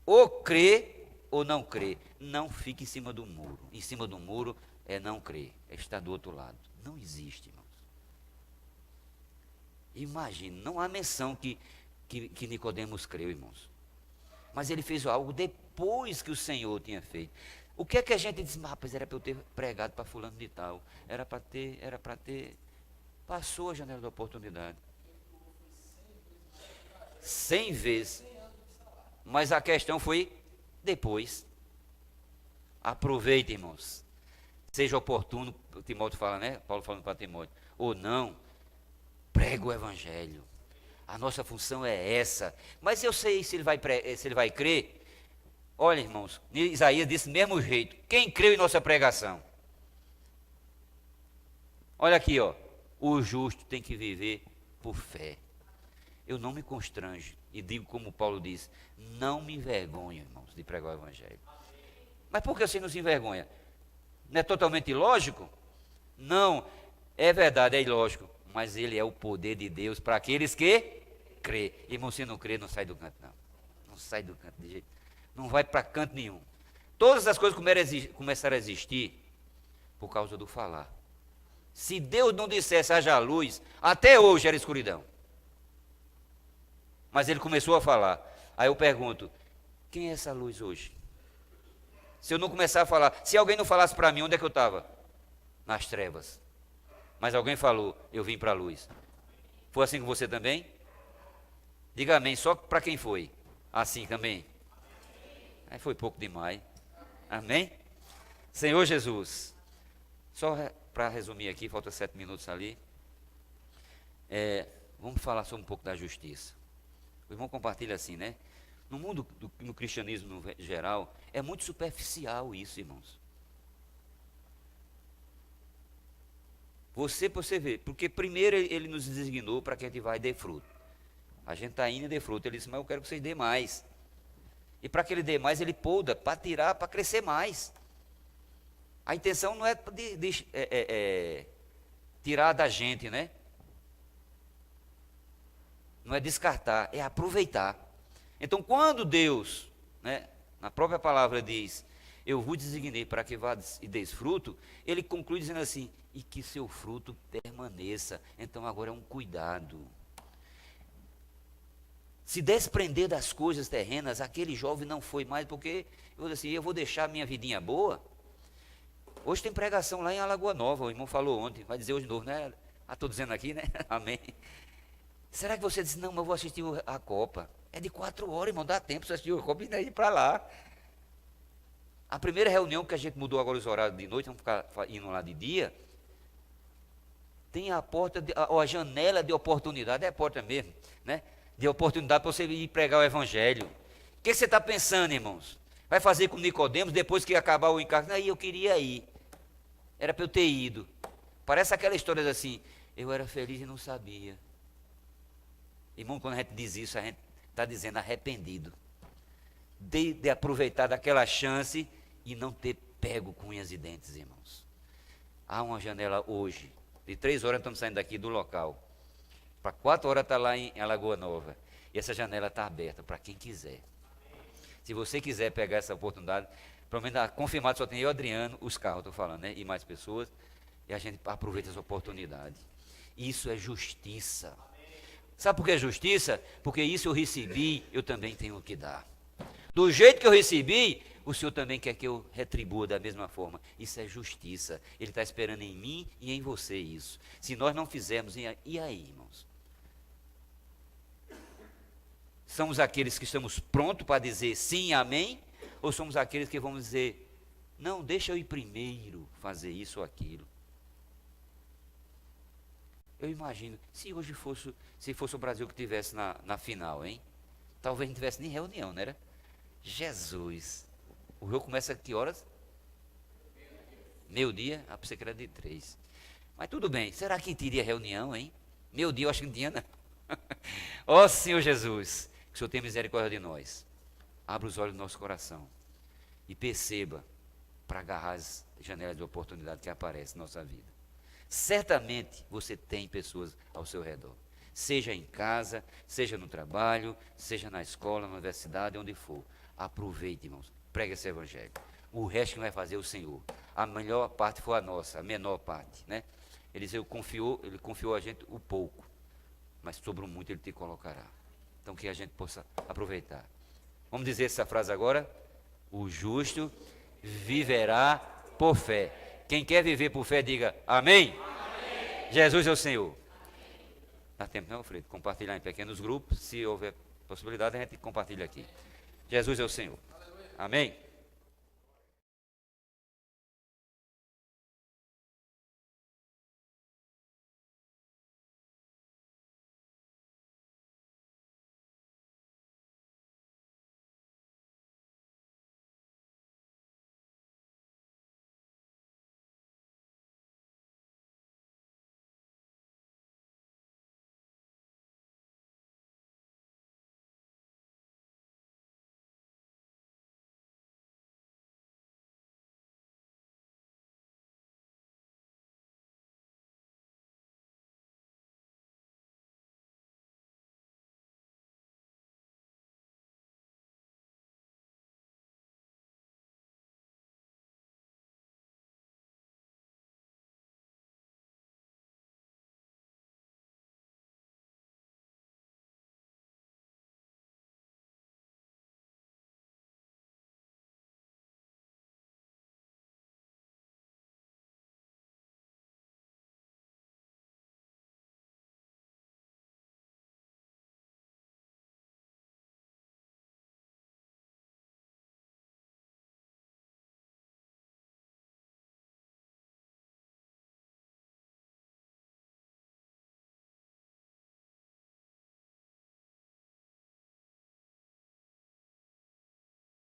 Ou crê ou não crê. Não fique em cima do muro. Em cima do muro é não crer, é estar do outro lado. Não existe, irmãos. Imagine, não há menção que Nicodemos creu, irmãos. Mas ele fez algo depois que o Senhor tinha feito. O que é que a gente diz? Rapaz, era para eu ter pregado para fulano de tal. Era para ter. Passou a janela da oportunidade. 100 vezes. Mas a questão foi depois. Aproveite, irmãos. Seja oportuno, o Timóteo fala, né? Paulo falando para Timóteo. Ou não, prega o evangelho. A nossa função é essa. Mas eu sei se ele vai crer. Olha, irmãos, Isaías disse do mesmo jeito. Quem creu em nossa pregação? Olha aqui, ó. O justo tem que viver por fé. Eu não me constranjo. E digo como Paulo diz, não me envergonho, irmãos, de pregar o evangelho. Mas por que você não se envergonha? Não é totalmente ilógico? Não, é verdade, é ilógico. Mas ele é o poder de Deus para aqueles que crê. Irmão, se não crê, não sai do canto, não. Não sai do canto de jeito. Não vai para canto nenhum. Todas as coisas começaram a existir por causa do falar. Se Deus não dissesse haja luz, até hoje era escuridão. Mas ele começou a falar. Aí eu pergunto, quem é essa luz hoje? Se eu não começar a falar, se alguém não falasse para mim, onde é que eu estava? Nas trevas. Mas alguém falou, eu vim para a luz. Foi assim com você também? Diga amém, só para quem foi? Assim também? Aí foi pouco demais. Amém? Senhor Jesus, só para resumir aqui, falta 7 minutos ali. Vamos falar só um pouco da justiça. O irmão compartilha assim, né? No mundo, no cristianismo no geral, é muito superficial isso, irmãos. Você vê, porque primeiro ele nos designou para que a gente vai dê fruto. A gente está indo e dê fruto. Ele disse, mas eu quero que vocês dê mais. E para que ele dê mais, ele poda, para tirar, para crescer mais. A intenção não é tirar da gente, né? Não é descartar, é aproveitar. Então, quando Deus, né, na própria palavra diz, eu vos designei para que vá e deis fruto, ele conclui dizendo assim, e que seu fruto permaneça. Então, agora é um cuidado. Se desprender das coisas terrenas, aquele jovem não foi mais, porque eu vou deixar a minha vidinha boa. Hoje tem pregação lá em Alagoa Nova, o irmão falou ontem, vai dizer hoje de novo, né? Estou dizendo aqui, né? Amém. Será que você disse, não, mas eu vou assistir a Copa? É de 4 horas, irmão, dá tempo de assistir a Copa e ir para lá. A primeira reunião que a gente mudou agora os horários de noite, vamos ficar indo lá de dia, tem a porta, a janela de oportunidade, é a porta mesmo, né? De oportunidade para você ir pregar o evangelho. O que você está pensando, irmãos? Vai fazer com Nicodemos depois que acabar o encargo? Aí eu queria ir. Era para eu ter ido. Parece aquela história assim, eu era feliz e não sabia. Irmão, quando a gente diz isso, a gente está dizendo arrependido. De aproveitar daquela chance e não ter pego com unhas e dentes, irmãos. Há uma janela hoje. De 3 horas estamos saindo daqui do local. Para 4 horas está lá em Alagoa Nova. E essa janela está aberta para quem quiser. Se você quiser pegar essa oportunidade, pelo menos confirmado só tem eu, Adriano, os carros, estou falando, né? E mais pessoas. E a gente aproveita essa oportunidade. Isso é justiça. Sabe por que é justiça? Porque isso eu recebi, eu também tenho que dar. Do jeito que eu recebi, o Senhor também quer que eu retribua da mesma forma. Isso é justiça. Ele está esperando em mim e em você isso. Se nós não fizermos, e aí, irmãos? Somos aqueles que estamos prontos para dizer sim, amém? Ou somos aqueles que vamos dizer, não, deixa eu ir primeiro fazer isso ou aquilo? Eu imagino, se hoje fosse o Brasil que estivesse na final, hein? Talvez não tivesse nem reunião, não era? Jesus. O jogo começa a que horas? Meio-dia? Ah, pensei que era de 3. Mas tudo bem, será que teria reunião, hein? Meio-dia eu acho que não tinha, não. Ó Senhor Jesus, que o Senhor tenha misericórdia de nós. Abra os olhos do nosso coração e perceba para agarrar as janelas de oportunidade que aparecem na nossa vida. Certamente você tem pessoas ao seu redor. Seja em casa, seja no trabalho, seja na escola, na universidade, onde for. Aproveite, irmãos. Pregue esse evangelho. O resto que vai fazer é o Senhor. A melhor parte foi a nossa, a menor parte, né? Ele confiou a gente o pouco, mas sobre o muito ele te colocará. Então que a gente possa aproveitar. Vamos dizer essa frase agora? O justo viverá por fé. Quem quer viver por fé, diga amém. Amém. Jesus é o Senhor. Amém. Dá tempo não, Alfredo? Compartilhar em pequenos grupos. Se houver possibilidade, a gente compartilha aqui. Jesus é o Senhor. Aleluia. Amém.